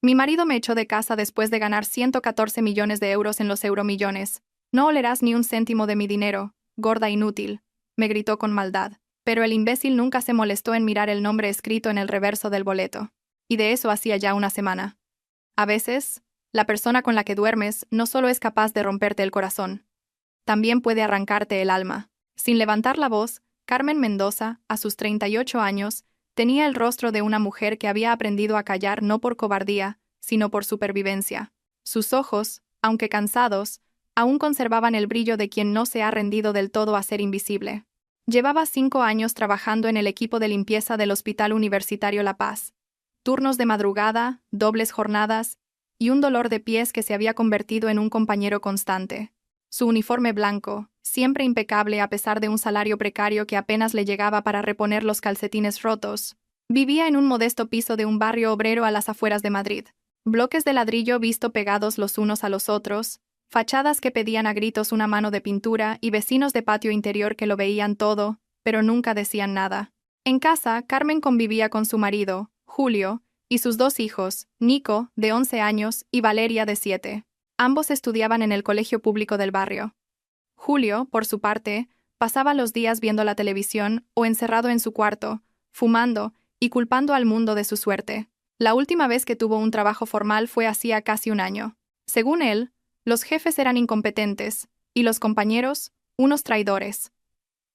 Mi marido me echó de casa después de ganar 114 millones de euros en los euromillones. No olerás ni un céntimo de mi dinero, gorda inútil, me gritó con maldad. Pero el imbécil nunca se molestó en mirar el nombre escrito en el reverso del boleto. Y de eso hacía ya una semana. A veces, la persona con la que duermes no solo es capaz de romperte el corazón, también puede arrancarte el alma. Sin levantar la voz, Carmen Mendoza, a sus 38 años, tenía el rostro de una mujer que había aprendido a callar no por cobardía, sino por supervivencia. Sus ojos, aunque cansados, aún conservaban el brillo de quien no se ha rendido del todo a ser invisible. Llevaba 5 años trabajando en el equipo de limpieza del Hospital Universitario La Paz. Turnos de madrugada, dobles jornadas y un dolor de pies que se había convertido en un compañero constante. Su uniforme blanco, siempre impecable a pesar de un salario precario que apenas le llegaba para reponer los calcetines rotos, vivía en un modesto piso de un barrio obrero a las afueras de Madrid. Bloques de ladrillo visto pegados los unos a los otros, fachadas que pedían a gritos una mano de pintura y vecinos de patio interior que lo veían todo, pero nunca decían nada. En casa, Carmen convivía con su marido, Julio, y sus 2 hijos, Nico, de 11 años, y Valeria, de 7. Ambos estudiaban en el colegio público del barrio. Julio, por su parte, pasaba los días viendo la televisión o encerrado en su cuarto, fumando y culpando al mundo de su suerte. La última vez que tuvo un trabajo formal fue hacía casi un año. Según él, los jefes eran incompetentes, y los compañeros, unos traidores.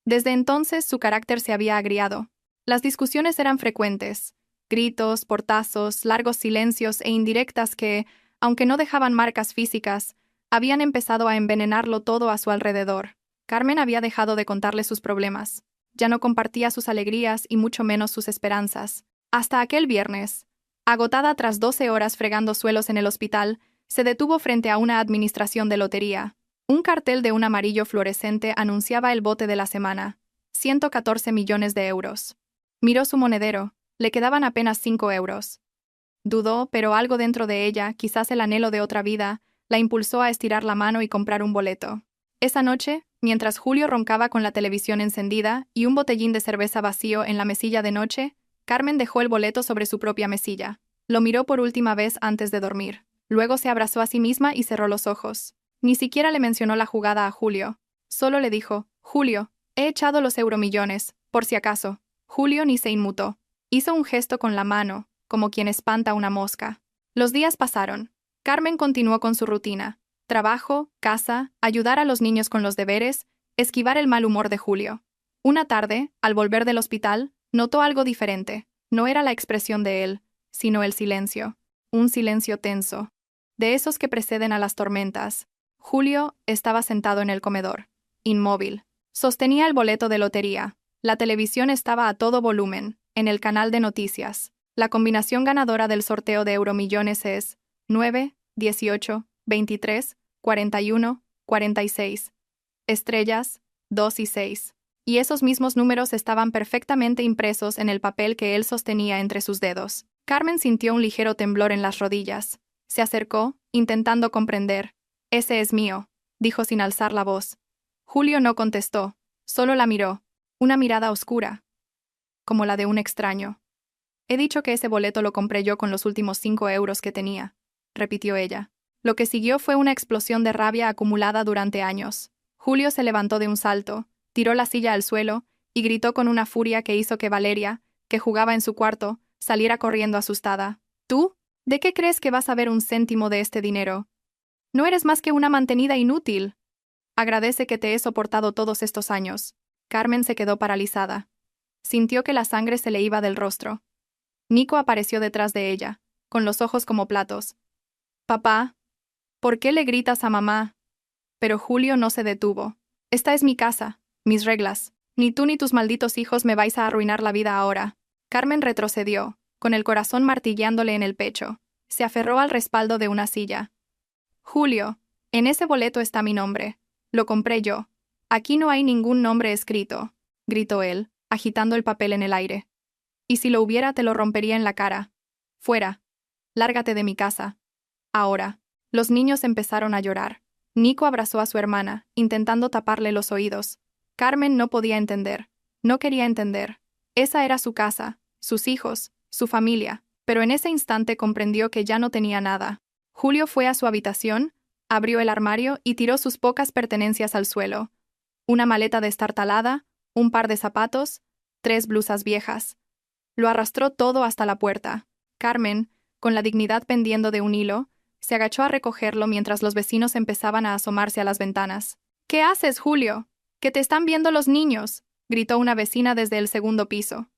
Desde entonces su carácter se había agriado. Las discusiones eran frecuentes, gritos, portazos, largos silencios e indirectas que, aunque no dejaban marcas físicas, habían empezado a envenenarlo todo a su alrededor. Carmen había dejado de contarle sus problemas. Ya no compartía sus alegrías y mucho menos sus esperanzas. Hasta aquel viernes, agotada tras 12 horas fregando suelos en el hospital, se detuvo frente a una administración de lotería. Un cartel de un amarillo fluorescente anunciaba el bote de la semana: 114 millones de euros. Miró su monedero, le quedaban apenas 5 euros. Dudó, pero algo dentro de ella, quizás el anhelo de otra vida, la impulsó a estirar la mano y comprar un boleto. Esa noche, mientras Julio roncaba con la televisión encendida y un botellín de cerveza vacío en la mesilla de noche, Carmen dejó el boleto sobre su propia mesilla. Lo miró por última vez antes de dormir. Luego se abrazó a sí misma y cerró los ojos. Ni siquiera le mencionó la jugada a Julio. Solo le dijo: «Julio, he echado los euromillones, por si acaso». Julio ni se inmutó. Hizo un gesto con la mano, como quien espanta una mosca. Los días pasaron. Carmen continuó con su rutina: trabajo, casa, ayudar a los niños con los deberes, esquivar el mal humor de Julio. Una tarde, al volver del hospital, notó algo diferente. No era la expresión de él, sino el silencio. Un silencio tenso. De esos que preceden a las tormentas. Julio estaba sentado en el comedor, inmóvil. Sostenía el boleto de lotería. La televisión estaba a todo volumen, en el canal de noticias. La combinación ganadora del sorteo de euromillones es 9, 18, 23, 41, 46. Estrellas, 2 y 6. Y esos mismos números estaban perfectamente impresos en el papel que él sostenía entre sus dedos. Carmen sintió un ligero temblor en las rodillas. Se acercó, intentando comprender. «Ese es mío», dijo sin alzar la voz. Julio no contestó, solo la miró. Una mirada oscura, como la de un extraño. «He dicho que ese boleto lo compré yo con los últimos 5 euros que tenía», repitió ella. Lo que siguió fue una explosión de rabia acumulada durante años. Julio se levantó de un salto, tiró la silla al suelo y gritó con una furia que hizo que Valeria, que jugaba en su cuarto, saliera corriendo asustada. «¿Tú? ¿De qué crees que vas a ver un céntimo de este dinero? No eres más que una mantenida inútil. Agradece que te he soportado todos estos años». Carmen se quedó paralizada. Sintió que la sangre se le iba del rostro. Nico apareció detrás de ella, con los ojos como platos. «Papá, ¿por qué le gritas a mamá?» Pero Julio no se detuvo. «Esta es mi casa, mis reglas. Ni tú ni tus malditos hijos me vais a arruinar la vida ahora». Carmen retrocedió, con el corazón martilleándole en el pecho. Se aferró al respaldo de una silla. «Julio, en ese boleto está mi nombre. Lo compré yo. Aquí no hay ningún nombre escrito», gritó él, agitando el papel en el aire. «Y si lo hubiera te lo rompería en la cara. Fuera. Lárgate de mi casa. Ahora». Los niños empezaron a llorar. Nico abrazó a su hermana, intentando taparle los oídos. Carmen no podía entender. No quería entender. Esa era su casa, sus hijos, su familia. pero en ese instante comprendió que ya no tenía nada. Julio fue a su habitación, abrió el armario y tiró sus pocas pertenencias al suelo. Una maleta destartalada, un par de zapatos, 3 blusas viejas. Lo arrastró todo hasta la puerta. Carmen, con la dignidad pendiendo de un hilo, se agachó a recogerlo mientras los vecinos empezaban a asomarse a las ventanas. «¿Qué haces, Julio? ¡Que te están viendo los niños!», gritó una vecina desde el segundo piso.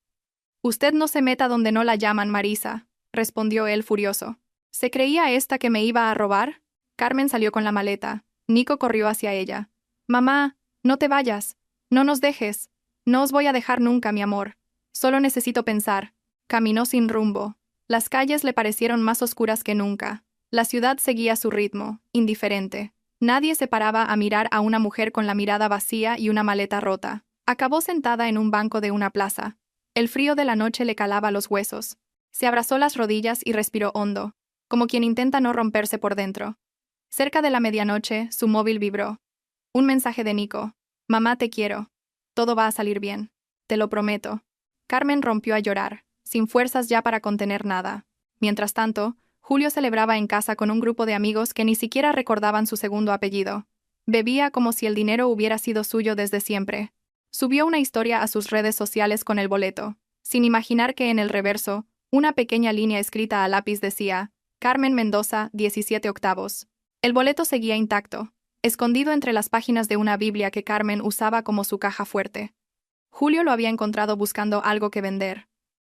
«Usted no se meta donde no la llaman, Marisa», respondió él furioso. ¿Se creía esta que me iba a robar? Carmen salió con la maleta. Nico corrió hacia ella. «Mamá, no te vayas. No nos dejes. No os voy a dejar nunca, mi amor. Solo necesito pensar». Caminó sin rumbo. Las calles le parecieron más oscuras que nunca. La ciudad seguía su ritmo, indiferente. Nadie se paraba a mirar a una mujer con la mirada vacía y una maleta rota. Acabó sentada en un banco de una plaza. El frío de la noche le calaba los huesos. Se abrazó las rodillas y respiró hondo, como quien intenta no romperse por dentro. Cerca de la medianoche, su móvil vibró. Un mensaje de Nico. «Mamá, te quiero. Todo va a salir bien. Te lo prometo». Carmen rompió a llorar, sin fuerzas ya para contener nada. Mientras tanto, Julio celebraba en casa con un grupo de amigos que ni siquiera recordaban su segundo apellido. Bebía como si el dinero hubiera sido suyo desde siempre. Subió una historia a sus redes sociales con el boleto, sin imaginar que en el reverso, una pequeña línea escrita a lápiz decía: «Carmen Mendoza, 17 octavos». El boleto seguía intacto, escondido entre las páginas de una Biblia que Carmen usaba como su caja fuerte. Julio lo había encontrado buscando algo que vender.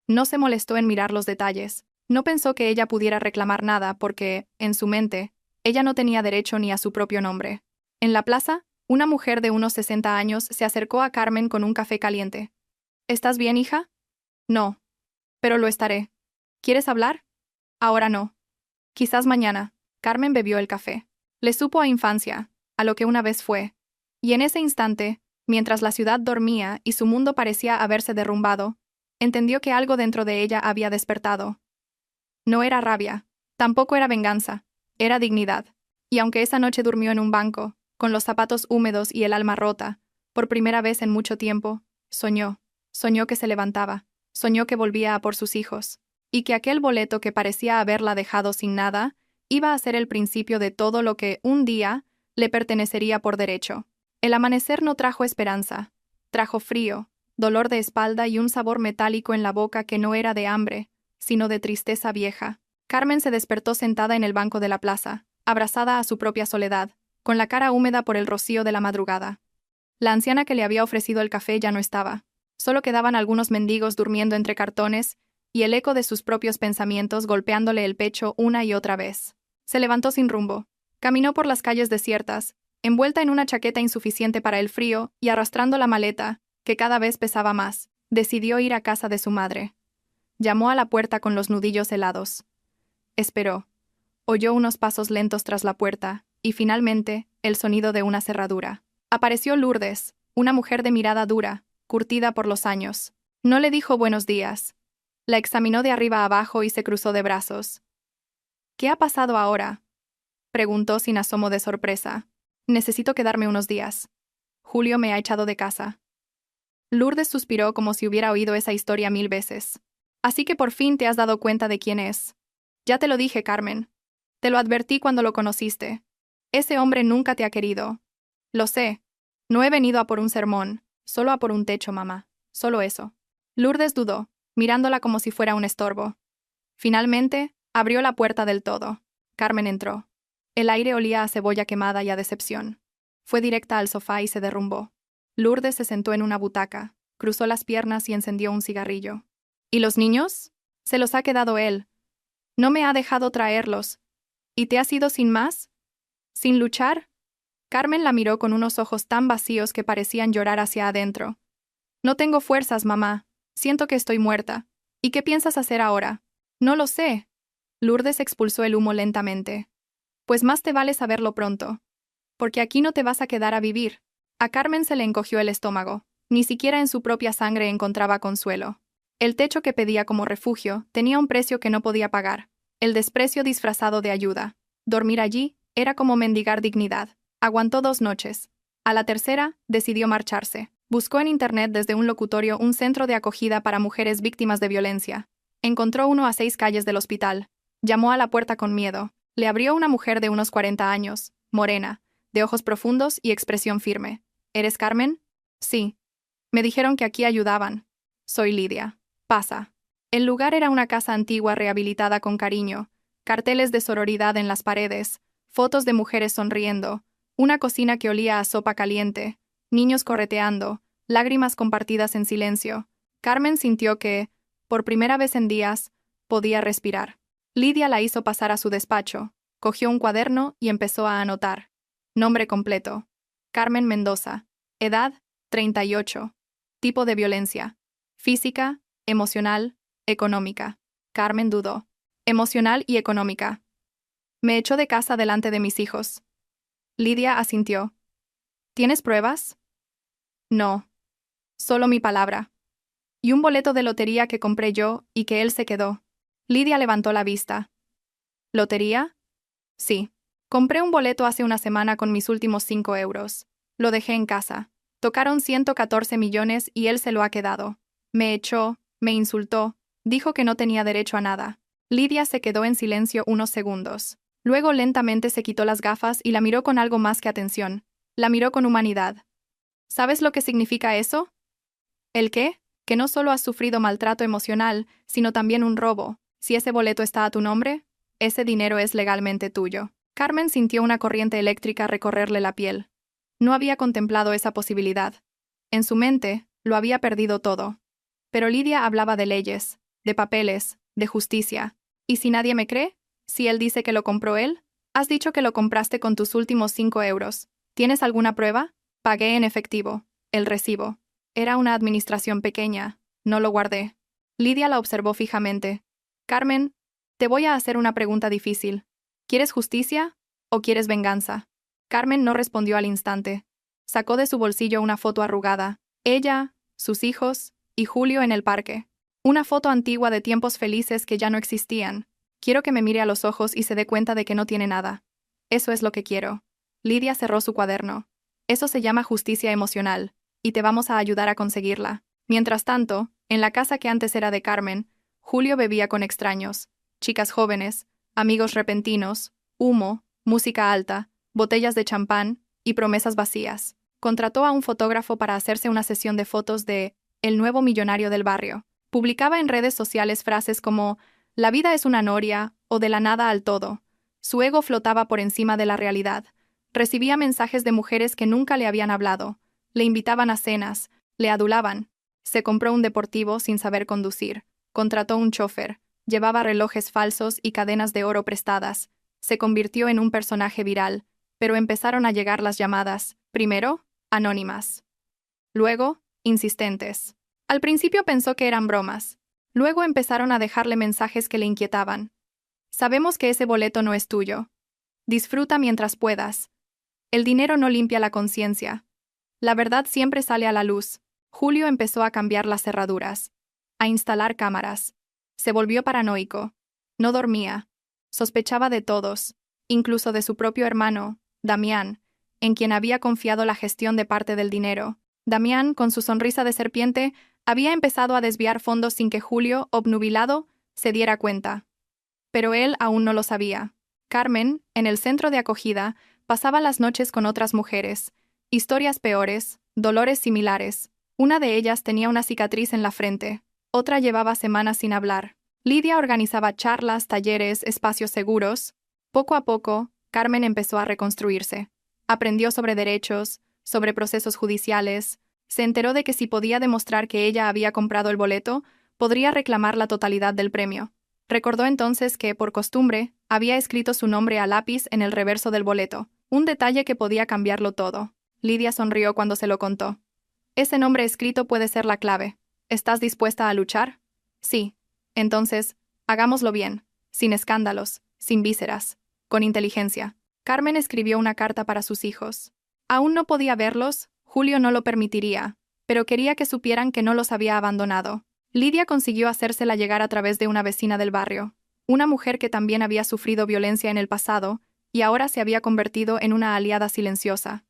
No se molestó en mirar los detalles. No pensó que ella pudiera reclamar nada porque, en su mente, ella no tenía derecho ni a su propio nombre. En la plaza, una mujer de unos 60 años se acercó a Carmen con un café caliente. «¿Estás bien, hija?» «No. Pero lo estaré. ¿Quieres hablar?» «Ahora no. Quizás mañana». Carmen bebió el café. Le supo a infancia, a lo que una vez fue. Y en ese instante, mientras la ciudad dormía y su mundo parecía haberse derrumbado, entendió que algo dentro de ella había despertado. No era rabia, tampoco era venganza, era dignidad. Y aunque esa noche durmió en un banco, con los zapatos húmedos y el alma rota, por primera vez en mucho tiempo, soñó que se levantaba, soñó que volvía a por sus hijos, y que aquel boleto que parecía haberla dejado sin nada, iba a ser el principio de todo lo que, un día, le pertenecería por derecho. El amanecer no trajo esperanza, trajo frío, dolor de espalda y un sabor metálico en la boca que no era de hambre, sino de tristeza vieja. Carmen se despertó sentada en el banco de la plaza, abrazada a su propia soledad, con la cara húmeda por el rocío de la madrugada. La anciana que le había ofrecido el café ya no estaba. Solo quedaban algunos mendigos durmiendo entre cartones y el eco de sus propios pensamientos golpeándole el pecho una y otra vez. Se levantó sin rumbo. Caminó por las calles desiertas, envuelta en una chaqueta insuficiente para el frío y arrastrando la maleta, que cada vez pesaba más. Decidió ir a casa de su madre. Llamó a la puerta con los nudillos helados. Esperó. Oyó unos pasos lentos tras la puerta, y finalmente, el sonido de una cerradura. Apareció Lourdes, una mujer de mirada dura, curtida por los años. No le dijo buenos días. La examinó de arriba a abajo y se cruzó de brazos. «¿Qué ha pasado ahora?», preguntó sin asomo de sorpresa. «Necesito quedarme unos días. Julio me ha echado de casa». Lourdes suspiró como si hubiera oído esa historia 1000 veces. «Así que por fin te has dado cuenta de quién es». «Ya te lo dije, Carmen. Te lo advertí cuando lo conociste. Ese hombre nunca te ha querido». «Lo sé. No he venido a por un sermón, solo a por un techo, mamá. Solo eso». Lourdes dudó, mirándola como si fuera un estorbo. Finalmente, abrió la puerta del todo. Carmen entró. El aire olía a cebolla quemada y a decepción. Fue directa al sofá y se derrumbó. Lourdes se sentó en una butaca, cruzó las piernas y encendió un cigarrillo. «¿Y los niños? Se los ha quedado él. No me ha dejado traerlos. ¿Y te has ido sin más? ¿Sin luchar?» Carmen la miró con unos ojos tan vacíos que parecían llorar hacia adentro. «No tengo fuerzas, mamá. Siento que estoy muerta. ¿Y qué piensas hacer ahora?» «No lo sé». Lourdes expulsó el humo lentamente. «Pues más te vale saberlo pronto. Porque aquí no te vas a quedar a vivir». A Carmen se le encogió el estómago. Ni siquiera en su propia sangre encontraba consuelo. El techo que pedía como refugio tenía un precio que no podía pagar. El desprecio disfrazado de ayuda. Dormir allí era como mendigar dignidad. Aguantó 2 noches. A la tercera, decidió marcharse. Buscó en internet desde un locutorio un centro de acogida para mujeres víctimas de violencia. Encontró uno a 6 calles del hospital. Llamó a la puerta con miedo. Le abrió una mujer de unos 40 años, morena, de ojos profundos y expresión firme. ¿Eres Carmen? Sí. Me dijeron que aquí ayudaban. Soy Lidia. Pasa. El lugar era una casa antigua rehabilitada con cariño, carteles de sororidad en las paredes, fotos de mujeres sonriendo, una cocina que olía a sopa caliente, niños correteando, lágrimas compartidas en silencio. Carmen sintió que, por primera vez en días, podía respirar. Lidia la hizo pasar a su despacho, cogió un cuaderno y empezó a anotar. Nombre completo: Carmen Mendoza. Edad: 38. Tipo de violencia: física, emocional, económica. Carmen dudó. Emocional y económica. Me echó de casa delante de mis hijos. Lidia asintió. ¿Tienes pruebas? No. Solo mi palabra. Y un boleto de lotería que compré yo y que él se quedó. Lidia levantó la vista. ¿Lotería? Sí. Compré un boleto hace una semana con mis últimos 5 euros. Lo dejé en casa. Tocaron 114 millones y él se lo ha quedado. Me echó, me insultó, dijo que no tenía derecho a nada. Lidia se quedó en silencio unos segundos. Luego lentamente se quitó las gafas y la miró con algo más que atención. La miró con humanidad. ¿Sabes lo que significa eso? ¿El qué? Que no solo has sufrido maltrato emocional, sino también un robo. Si ese boleto está a tu nombre, ese dinero es legalmente tuyo. Carmen sintió una corriente eléctrica recorrerle la piel. No había contemplado esa posibilidad. En su mente, lo había perdido todo. Pero Lidia hablaba de leyes, de papeles, de justicia. ¿Y si nadie me cree? ¿Si él dice que lo compró él? Has dicho que lo compraste con tus últimos 5 euros. ¿Tienes alguna prueba? Pagué en efectivo. El recibo. Era una administración pequeña. No lo guardé. Lidia la observó fijamente. Carmen, te voy a hacer una pregunta difícil. ¿Quieres justicia o quieres venganza? Carmen no respondió al instante. Sacó de su bolsillo una foto arrugada. Ella, sus hijos y Julio en el parque. Una foto antigua de tiempos felices que ya no existían. Quiero que me mire a los ojos y se dé cuenta de que no tiene nada. Eso es lo que quiero. Lidia cerró su cuaderno. Eso se llama justicia emocional, y te vamos a ayudar a conseguirla. Mientras tanto, en la casa que antes era de Carmen, Julio bebía con extraños, chicas jóvenes, amigos repentinos, humo, música alta, botellas de champán y promesas vacías. Contrató a un fotógrafo para hacerse una sesión de fotos de el nuevo millonario del barrio. Publicaba en redes sociales frases como «La vida es una noria» o «de la nada al todo». Su ego flotaba por encima de la realidad. Recibía mensajes de mujeres que nunca le habían hablado. Le invitaban a cenas, le adulaban. Se compró un deportivo sin saber conducir. Contrató un chofer. Llevaba relojes falsos y cadenas de oro prestadas. Se convirtió en un personaje viral, pero empezaron a llegar las llamadas. Primero, anónimas. Luego, insistentes. Al principio pensó que eran bromas. Luego empezaron a dejarle mensajes que le inquietaban. Sabemos que ese boleto no es tuyo. Disfruta mientras puedas. El dinero no limpia la conciencia. La verdad siempre sale a la luz. Julio empezó a cambiar las cerraduras, a instalar cámaras. Se volvió paranoico. No dormía. Sospechaba de todos, incluso de su propio hermano, Damián, en quien había confiado la gestión de parte del dinero. Damián, con su sonrisa de serpiente, había empezado a desviar fondos sin que Julio, obnubilado, se diera cuenta. Pero él aún no lo sabía. Carmen, en el centro de acogida, pasaba las noches con otras mujeres. Historias peores, dolores similares. Una de ellas tenía una cicatriz en la frente. Otra llevaba semanas sin hablar. Lidia organizaba charlas, talleres, espacios seguros. Poco a poco, Carmen empezó a reconstruirse. Aprendió sobre derechos, sobre procesos judiciales. Se enteró de que si podía demostrar que ella había comprado el boleto, podría reclamar la totalidad del premio. Recordó entonces que, por costumbre, había escrito su nombre a lápiz en el reverso del boleto, un detalle que podía cambiarlo todo. Lidia sonrió cuando se lo contó. Ese nombre escrito puede ser la clave. ¿Estás dispuesta a luchar? Sí. Entonces, hagámoslo bien, sin escándalos, sin vísceras, con inteligencia. Carmen escribió una carta para sus hijos. Aún no podía verlos, Julio no lo permitiría, pero quería que supieran que no los había abandonado. Lidia consiguió hacérsela llegar a través de una vecina del barrio, una mujer que también había sufrido violencia en el pasado y ahora se había convertido en una aliada silenciosa.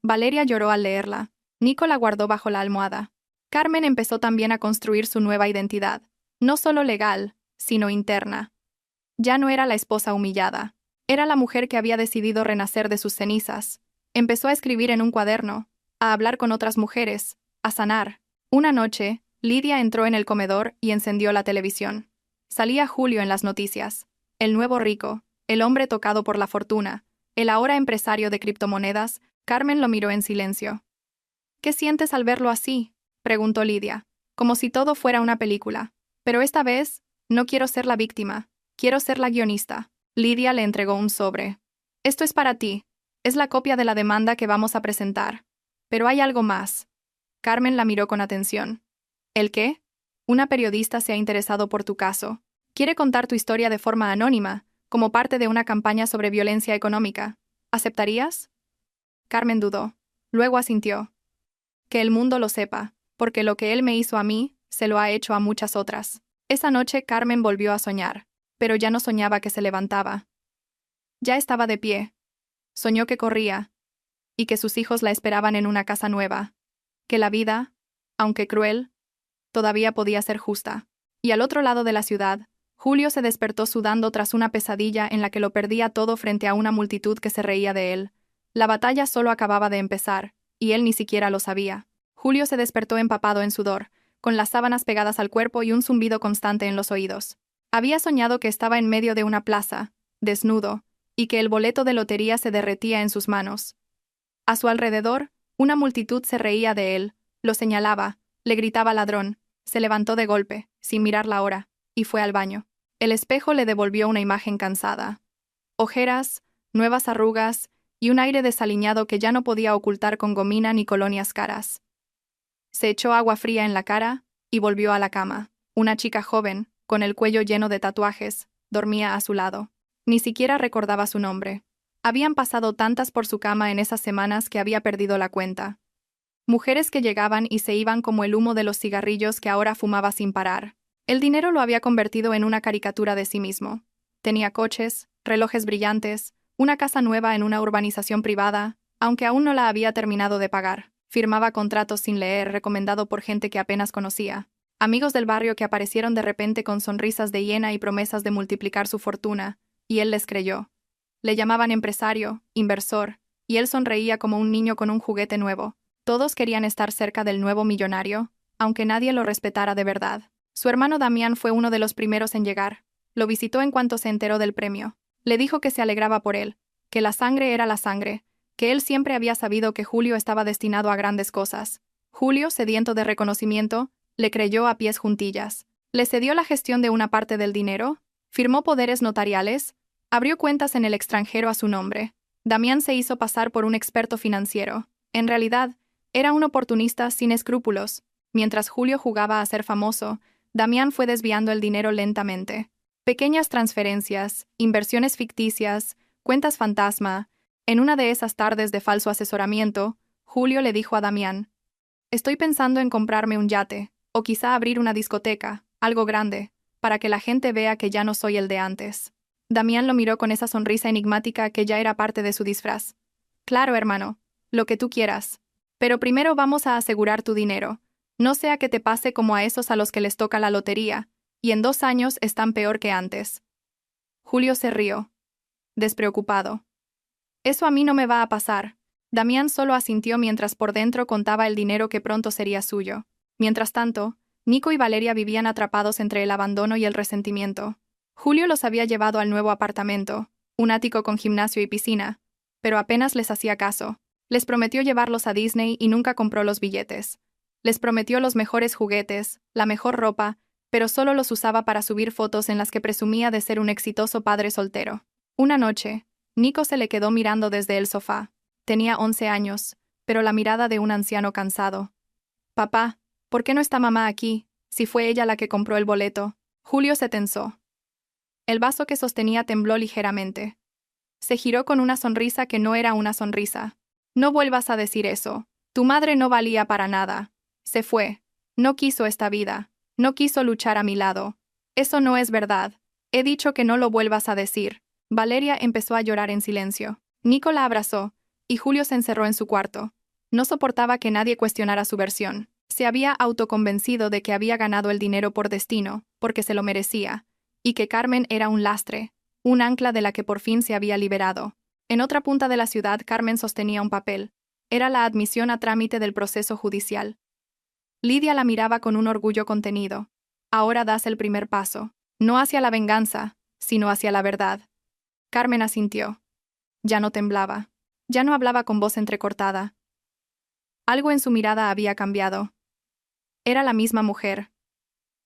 Valeria lloró al leerla. Nico la guardó bajo la almohada. Carmen empezó también a construir su nueva identidad, no solo legal, sino interna. Ya no era la esposa humillada. Era la mujer que había decidido renacer de sus cenizas. Empezó a escribir en un cuaderno, a hablar con otras mujeres, a sanar. Una noche, Lidia entró en el comedor y encendió la televisión. Salía Julio en las noticias. El nuevo rico, el hombre tocado por la fortuna, el ahora empresario de criptomonedas. Carmen lo miró en silencio. ¿Qué sientes al verlo así?, preguntó Lidia, como si todo fuera una película. Pero esta vez, no quiero ser la víctima, quiero ser la guionista. Lidia le entregó un sobre. Esto es para ti. Es la copia de la demanda que vamos a presentar. Pero hay algo más. Carmen la miró con atención. ¿El qué? Una periodista se ha interesado por tu caso. Quiere contar tu historia de forma anónima, como parte de una campaña sobre violencia económica. ¿Aceptarías? Carmen dudó. Luego asintió. Que el mundo lo sepa, porque lo que él me hizo a mí, se lo ha hecho a muchas otras. Esa noche Carmen volvió a soñar, pero ya no soñaba que se levantaba. Ya estaba de pie. Soñó que corría, y que sus hijos la esperaban en una casa nueva, que la vida, aunque cruel, todavía podía ser justa. Y al otro lado de la ciudad, Julio se despertó sudando tras una pesadilla en la que lo perdía todo frente a una multitud que se reía de él. La batalla solo acababa de empezar, y él ni siquiera lo sabía. Julio se despertó empapado en sudor, con las sábanas pegadas al cuerpo y un zumbido constante en los oídos. Había soñado que estaba en medio de una plaza, desnudo, y que el boleto de lotería se derretía en sus manos. A su alrededor, una multitud se reía de él, lo señalaba, le gritaba ladrón, se levantó de golpe, sin mirar la hora, y fue al baño. El espejo le devolvió una imagen cansada. Ojeras, nuevas arrugas, y un aire desaliñado que ya no podía ocultar con gomina ni colonias caras. Se echó agua fría en la cara, y volvió a la cama. Una chica joven, con el cuello lleno de tatuajes, dormía a su lado. Ni siquiera recordaba su nombre. Habían pasado tantas por su cama en esas semanas que había perdido la cuenta. Mujeres que llegaban y se iban como el humo de los cigarrillos que ahora fumaba sin parar. El dinero lo había convertido en una caricatura de sí mismo. Tenía coches, relojes brillantes, una casa nueva en una urbanización privada, aunque aún no la había terminado de pagar. Firmaba contratos sin leer, recomendado por gente que apenas conocía. Amigos del barrio que aparecieron de repente con sonrisas de hiena y promesas de multiplicar su fortuna, y él les creyó. Le llamaban empresario, inversor, y él sonreía como un niño con un juguete nuevo. Todos querían estar cerca del nuevo millonario, aunque nadie lo respetara de verdad. Su hermano Damián fue uno de los primeros en llegar. Lo visitó en cuanto se enteró del premio. Le dijo que se alegraba por él, que la sangre era la sangre, que él siempre había sabido que Julio estaba destinado a grandes cosas. Julio, sediento de reconocimiento, le creyó a pies juntillas. Le cedió la gestión de una parte del dinero, firmó poderes notariales, abrió cuentas en el extranjero a su nombre. Damián se hizo pasar por un experto financiero. En realidad, era un oportunista sin escrúpulos. Mientras Julio jugaba a ser famoso, Damián fue desviando el dinero lentamente. Pequeñas transferencias, inversiones ficticias, cuentas fantasma. En una de esas tardes de falso asesoramiento, Julio le dijo a Damián: «Estoy pensando en comprarme un yate, o quizá abrir una discoteca, algo grande, para que la gente vea que ya no soy el de antes». Damián lo miró con esa sonrisa enigmática que ya era parte de su disfraz. «Claro, hermano, lo que tú quieras. Pero primero vamos a asegurar tu dinero. No sea que te pase como a esos a los que les toca la lotería, y en 2 años están peor que antes». Julio se rió, despreocupado. «Eso a mí no me va a pasar». Damián solo asintió mientras por dentro contaba el dinero que pronto sería suyo. Mientras tanto, Nico y Valeria vivían atrapados entre el abandono y el resentimiento. Julio los había llevado al nuevo apartamento, un ático con gimnasio y piscina, pero apenas les hacía caso. Les prometió llevarlos a Disney y nunca compró los billetes. Les prometió los mejores juguetes, la mejor ropa, pero solo los usaba para subir fotos en las que presumía de ser un exitoso padre soltero. Una noche, Nico se le quedó mirando desde el sofá. Tenía 11 años, pero la mirada de un anciano cansado. «Papá, ¿por qué no está mamá aquí, si fue ella la que compró el boleto?» Julio se tensó. El vaso que sostenía tembló ligeramente. Se giró con una sonrisa que no era una sonrisa. «No vuelvas a decir eso. Tu madre no valía para nada. Se fue. No quiso esta vida. No quiso luchar a mi lado. Eso no es verdad. He dicho que no lo vuelvas a decir». Valeria empezó a llorar en silencio. Nico la abrazó, y Julio se encerró en su cuarto. No soportaba que nadie cuestionara su versión. Se había autoconvencido de que había ganado el dinero por destino, porque se lo merecía, y que Carmen era un lastre, un ancla de la que por fin se había liberado. En otra punta de la ciudad, Carmen sostenía un papel. Era la admisión a trámite del proceso judicial. Lidia la miraba con un orgullo contenido. Ahora das el primer paso, no hacia la venganza, sino hacia la verdad. Carmen asintió. Ya no temblaba. Ya no hablaba con voz entrecortada. Algo en su mirada había cambiado. Era la misma mujer,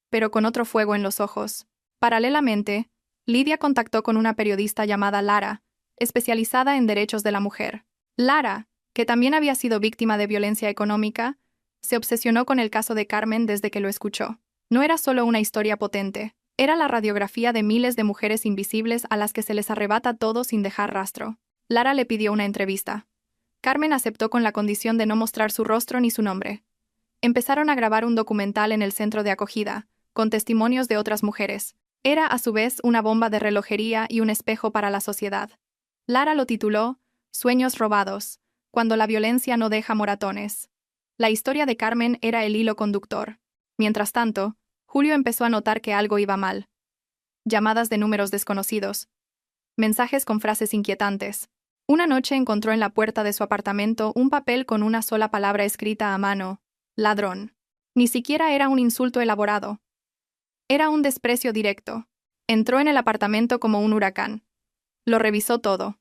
pero con otro fuego en los ojos. Paralelamente, Lidia contactó con una periodista llamada Lara, especializada en derechos de la mujer. Lara, que también había sido víctima de violencia económica, se obsesionó con el caso de Carmen desde que lo escuchó. No era solo una historia potente, era la radiografía de miles de mujeres invisibles a las que se les arrebata todo sin dejar rastro. Lara le pidió una entrevista. Carmen aceptó con la condición de no mostrar su rostro ni su nombre. Empezaron a grabar un documental en el centro de acogida, con testimonios de otras mujeres. Era, a su vez, una bomba de relojería y un espejo para la sociedad. Lara lo tituló Sueños robados, cuando la violencia no deja moratones. La historia de Carmen era el hilo conductor. Mientras tanto, Julio empezó a notar que algo iba mal. Llamadas de números desconocidos. Mensajes con frases inquietantes. Una noche encontró en la puerta de su apartamento un papel con una sola palabra escrita a mano: ladrón. Ni siquiera era un insulto elaborado. Era un desprecio directo. Entró en el apartamento como un huracán. Lo revisó todo.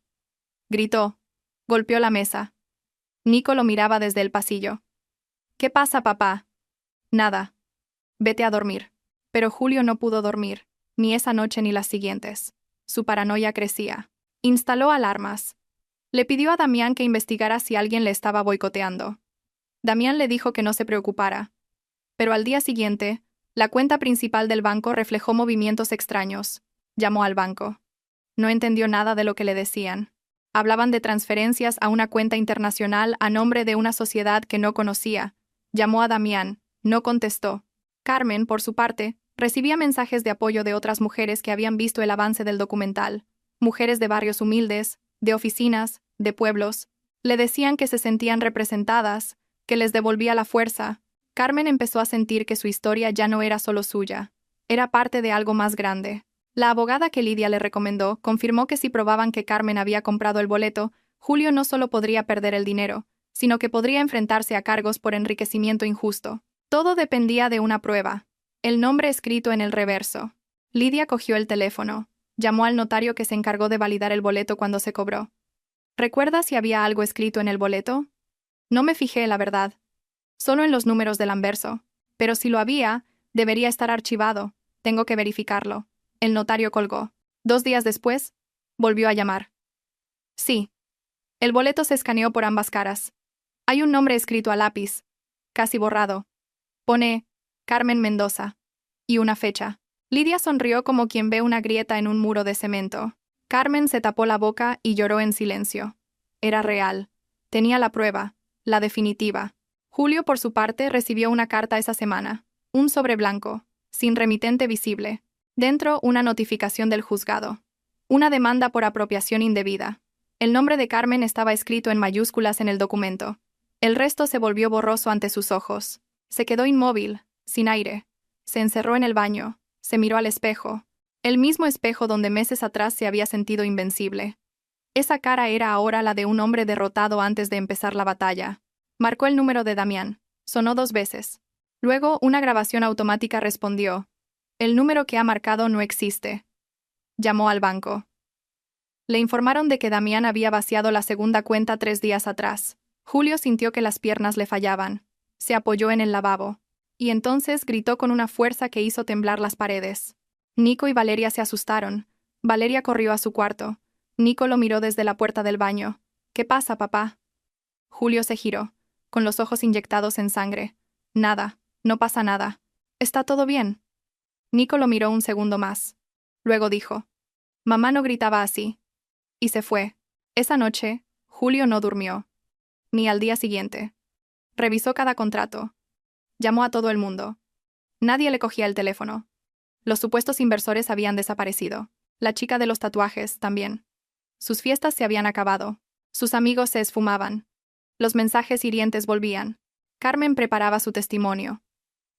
Gritó. Golpeó la mesa. Nico lo miraba desde el pasillo. ¿Qué pasa, papá? Nada. Vete a dormir. Pero Julio no pudo dormir, ni esa noche ni las siguientes. Su paranoia crecía. Instaló alarmas. Le pidió a Damián que investigara si alguien le estaba boicoteando. Damián le dijo que no se preocupara. Pero al día siguiente, la cuenta principal del banco reflejó movimientos extraños. Llamó al banco. No entendió nada de lo que le decían. Hablaban de transferencias a una cuenta internacional a nombre de una sociedad que no conocía. Llamó a Damián. No contestó. Carmen, por su parte, recibía mensajes de apoyo de otras mujeres que habían visto el avance del documental. Mujeres de barrios humildes, de oficinas, de pueblos. Le decían que se sentían representadas, que les devolvía la fuerza. Carmen empezó a sentir que su historia ya no era solo suya. Era parte de algo más grande. La abogada que Lidia le recomendó confirmó que si probaban que Carmen había comprado el boleto, Julio no solo podría perder el dinero, sino que podría enfrentarse a cargos por enriquecimiento injusto. Todo dependía de una prueba. El nombre escrito en el reverso. Lidia cogió el teléfono. Llamó al notario que se encargó de validar el boleto cuando se cobró. ¿Recuerdas si había algo escrito en el boleto? No me fijé, la verdad. Solo en los números del anverso. Pero si lo había, debería estar archivado. Tengo que verificarlo. El notario colgó. 2 días después, volvió a llamar. Sí. El boleto se escaneó por ambas caras. Hay un nombre escrito a lápiz, casi borrado. Pone Carmen Mendoza. Y una fecha. Lidia sonrió como quien ve una grieta en un muro de cemento. Carmen se tapó la boca y lloró en silencio. Era real. Tenía la prueba, la definitiva. Julio, por su parte, recibió una carta esa semana. Un sobre blanco, sin remitente visible. Dentro, una notificación del juzgado. Una demanda por apropiación indebida. El nombre de Carmen estaba escrito en mayúsculas en el documento. El resto se volvió borroso ante sus ojos. Se quedó inmóvil, sin aire. Se encerró en el baño. Se miró al espejo. El mismo espejo donde meses atrás se había sentido invencible. Esa cara era ahora la de un hombre derrotado antes de empezar la batalla. Marcó el número de Damián. Sonó 2 veces. Luego, una grabación automática respondió. El número que ha marcado no existe. Llamó al banco. Le informaron de que Damián había vaciado la segunda cuenta 3 días atrás. Julio sintió que las piernas le fallaban. Se apoyó en el lavabo. Y entonces gritó con una fuerza que hizo temblar las paredes. Nico y Valeria se asustaron. Valeria corrió a su cuarto. Nico lo miró desde la puerta del baño. ¿Qué pasa, papá? Julio se giró, con los ojos inyectados en sangre. Nada, no pasa nada. ¿Está todo bien? Nico lo miró un segundo más. Luego dijo. Mamá no gritaba así. Y se fue. Esa noche, Julio no durmió. Ni al día siguiente. Revisó cada contrato. Llamó a todo el mundo. Nadie le cogía el teléfono. Los supuestos inversores habían desaparecido. La chica de los tatuajes, también. Sus fiestas se habían acabado. Sus amigos se esfumaban. Los mensajes hirientes volvían. Carmen preparaba su testimonio.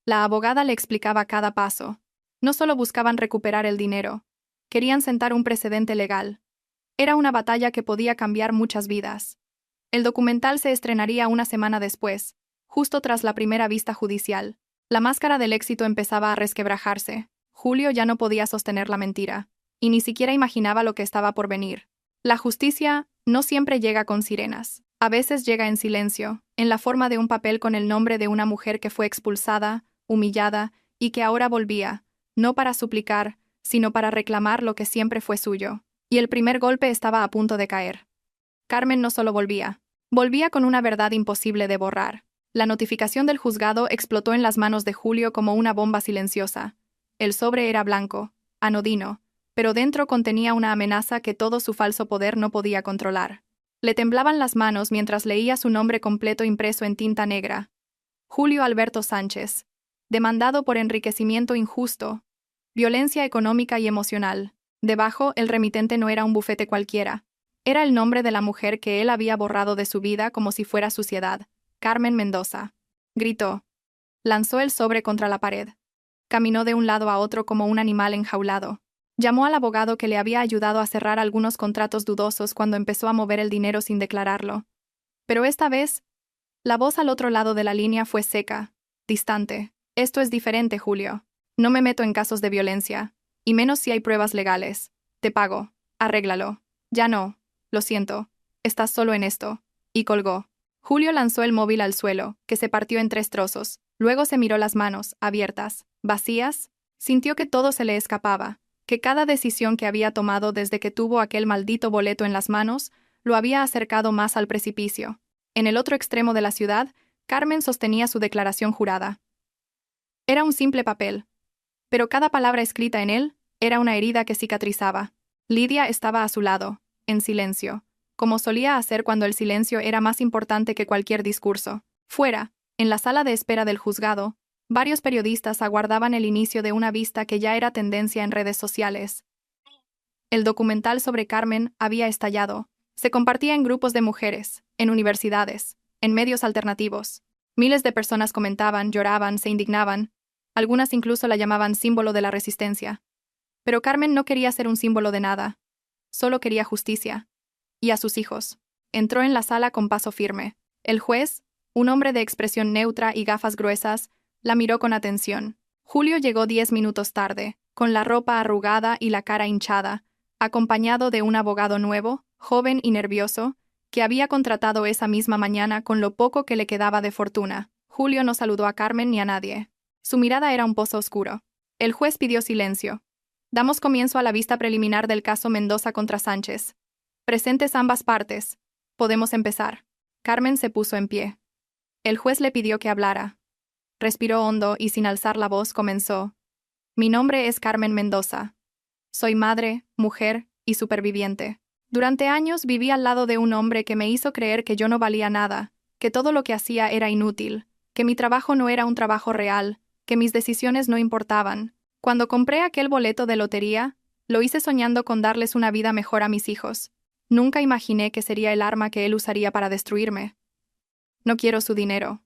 La abogada le explicaba cada paso. No solo buscaban recuperar el dinero, querían sentar un precedente legal. Era una batalla que podía cambiar muchas vidas. El documental se estrenaría una semana después, justo tras la primera vista judicial. La máscara del éxito empezaba a resquebrajarse. Julio ya no podía sostener la mentira, y ni siquiera imaginaba lo que estaba por venir. La justicia no siempre llega con sirenas. A veces llega en silencio, en la forma de un papel con el nombre de una mujer que fue expulsada, humillada, y que ahora volvía, no para suplicar, sino para reclamar lo que siempre fue suyo. Y el primer golpe estaba a punto de caer. Carmen no solo volvía con una verdad imposible de borrar. La notificación del juzgado explotó en las manos de Julio como una bomba silenciosa. El sobre era blanco, anodino, pero dentro contenía una amenaza que todo su falso poder no podía controlar. Le temblaban las manos mientras leía su nombre completo impreso en tinta negra. Julio Alberto Sánchez. Demandado por enriquecimiento injusto, violencia económica y emocional. Debajo, el remitente no era un bufete cualquiera. Era el nombre de la mujer que él había borrado de su vida como si fuera suciedad. Carmen Mendoza. Gritó. Lanzó el sobre contra la pared. Caminó de un lado a otro como un animal enjaulado. Llamó al abogado que le había ayudado a cerrar algunos contratos dudosos cuando empezó a mover el dinero sin declararlo. Pero esta vez, la voz al otro lado de la línea fue seca, distante. Esto es diferente, Julio. No me meto en casos de violencia, y menos si hay pruebas legales. Te pago. Arréglalo. Ya no. Lo siento. Estás solo en esto. Y colgó. Julio lanzó el móvil al suelo, que se partió en 3 trozos. Luego se miró las manos, abiertas, vacías. Sintió que todo se le escapaba, que cada decisión que había tomado desde que tuvo aquel maldito boleto en las manos lo había acercado más al precipicio. En el otro extremo de la ciudad, Carmen sostenía su declaración jurada. Era un simple papel, pero cada palabra escrita en él era una herida que cicatrizaba. Lidia estaba a su lado, en silencio, como solía hacer cuando el silencio era más importante que cualquier discurso. Fuera, en la sala de espera del juzgado, varios periodistas aguardaban el inicio de una vista que ya era tendencia en redes sociales. El documental sobre Carmen había estallado. Se compartía en grupos de mujeres, en universidades, en medios alternativos. Miles de personas comentaban, lloraban, se indignaban. Algunas incluso la llamaban símbolo de la resistencia. Pero Carmen no quería ser un símbolo de nada. Solo quería justicia. Y a sus hijos. Entró en la sala con paso firme. El juez, un hombre de expresión neutra y gafas gruesas, la miró con atención. Julio llegó 10 minutos tarde, con la ropa arrugada y la cara hinchada, acompañado de un abogado nuevo, joven y nervioso, que había contratado esa misma mañana con lo poco que le quedaba de fortuna. Julio no saludó a Carmen ni a nadie. Su mirada era un pozo oscuro. El juez pidió silencio. Damos comienzo a la vista preliminar del caso Mendoza contra Sánchez. Presentes ambas partes. Podemos empezar. Carmen se puso en pie. El juez le pidió que hablara. Respiró hondo y sin alzar la voz comenzó. Mi nombre es Carmen Mendoza. Soy madre, mujer y superviviente. Durante años viví al lado de un hombre que me hizo creer que yo no valía nada, que todo lo que hacía era inútil, que mi trabajo no era un trabajo real, que mis decisiones no importaban. Cuando compré aquel boleto de lotería, lo hice soñando con darles una vida mejor a mis hijos. Nunca imaginé que sería el arma que él usaría para destruirme. No quiero su dinero.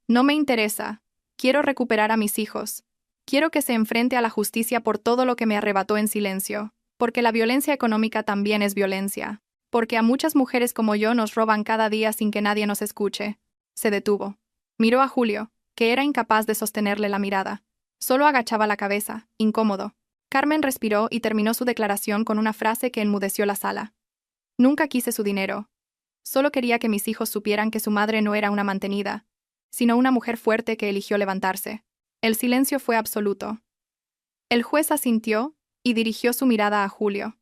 No me interesa. Quiero recuperar a mis hijos. Quiero que se enfrente a la justicia por todo lo que me arrebató en silencio. Porque la violencia económica también es violencia. Porque a muchas mujeres como yo nos roban cada día sin que nadie nos escuche. Se detuvo. Miró a Julio, que era incapaz de sostenerle la mirada. Solo agachaba la cabeza, incómodo. Carmen respiró y terminó su declaración con una frase que enmudeció la sala. Nunca quise su dinero. Solo quería que mis hijos supieran que su madre no era una mantenida, sino una mujer fuerte que eligió levantarse. El silencio fue absoluto. El juez asintió y dirigió su mirada a Julio.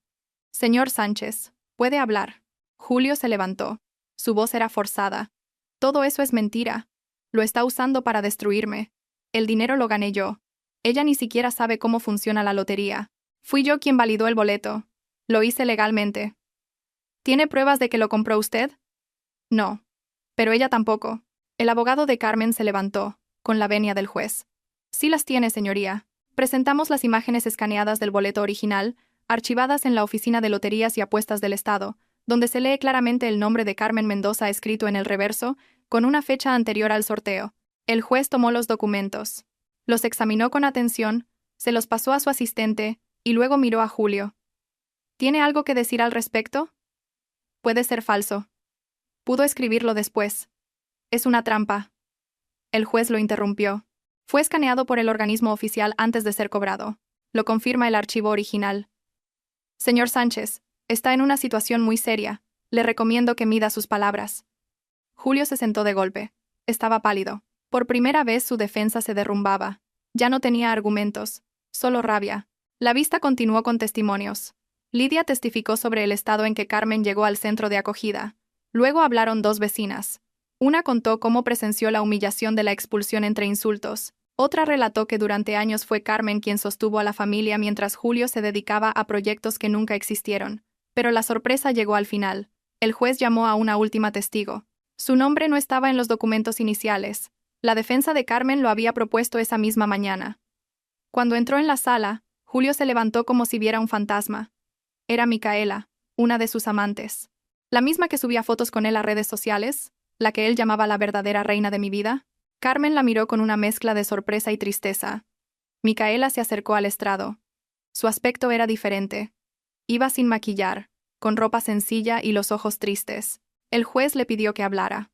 Señor Sánchez, puede hablar. Julio se levantó. Su voz era forzada. Todo eso es mentira. Lo está usando para destruirme. El dinero lo gané yo. Ella ni siquiera sabe cómo funciona la lotería. Fui yo quien validó el boleto. Lo hice legalmente. ¿Tiene pruebas de que lo compró usted? No. Pero ella tampoco. El abogado de Carmen se levantó, con la venia del juez. Sí las tiene, señoría. Presentamos las imágenes escaneadas del boleto original, archivadas en la Oficina de Loterías y Apuestas del Estado, donde se lee claramente el nombre de Carmen Mendoza escrito en el reverso, con una fecha anterior al sorteo. El juez tomó los documentos. Los examinó con atención, Se los pasó a su asistente, y luego miró a Julio. ¿Tiene algo que decir al respecto? Puede ser falso. Pudo escribirlo después. Es una trampa. El juez lo interrumpió. Fue escaneado por el organismo oficial antes de ser cobrado. Lo confirma el archivo original. Señor Sánchez, está en una situación muy seria. Le recomiendo que mida sus palabras. Julio se sentó de golpe. Estaba pálido. Por primera vez su defensa se derrumbaba. Ya no tenía argumentos, solo rabia. La vista continuó con testimonios. Lidia testificó sobre el estado en que Carmen llegó al centro de acogida. Luego hablaron dos vecinas. Una contó cómo presenció la humillación de la expulsión entre insultos. Otra relató que durante años fue Carmen quien sostuvo a la familia mientras Julio se dedicaba a proyectos que nunca existieron. Pero la sorpresa llegó al final. El juez llamó a una última testigo. Su nombre no estaba en los documentos iniciales. La defensa de Carmen lo había propuesto esa misma mañana. Cuando entró en la sala, Julio se levantó como si viera un fantasma. Era Micaela, una de sus amantes. La misma que subía fotos con él a redes sociales, la que él llamaba la verdadera reina de mi vida. Carmen la miró con una mezcla de sorpresa y tristeza. Micaela se acercó al estrado. Su aspecto era diferente. Iba sin maquillar, con ropa sencilla y los ojos tristes. El juez le pidió que hablara.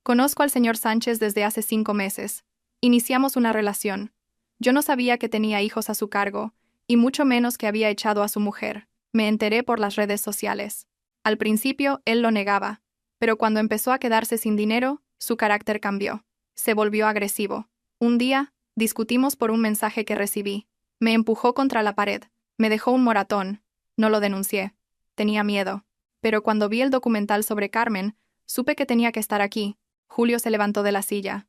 Conozco al señor Sánchez desde hace 5 meses. Iniciamos una relación. Yo no sabía que tenía hijos a su cargo, y mucho menos que había echado a su mujer. Me enteré por las redes sociales. Al principio, él lo negaba, pero cuando empezó a quedarse sin dinero, su carácter cambió. Se volvió agresivo. Un día, discutimos por un mensaje que recibí. Me empujó contra la pared. Me dejó un moratón. No lo denuncié. Tenía miedo. Pero cuando vi el documental sobre Carmen, supe que tenía que estar aquí. Julio se levantó de la silla.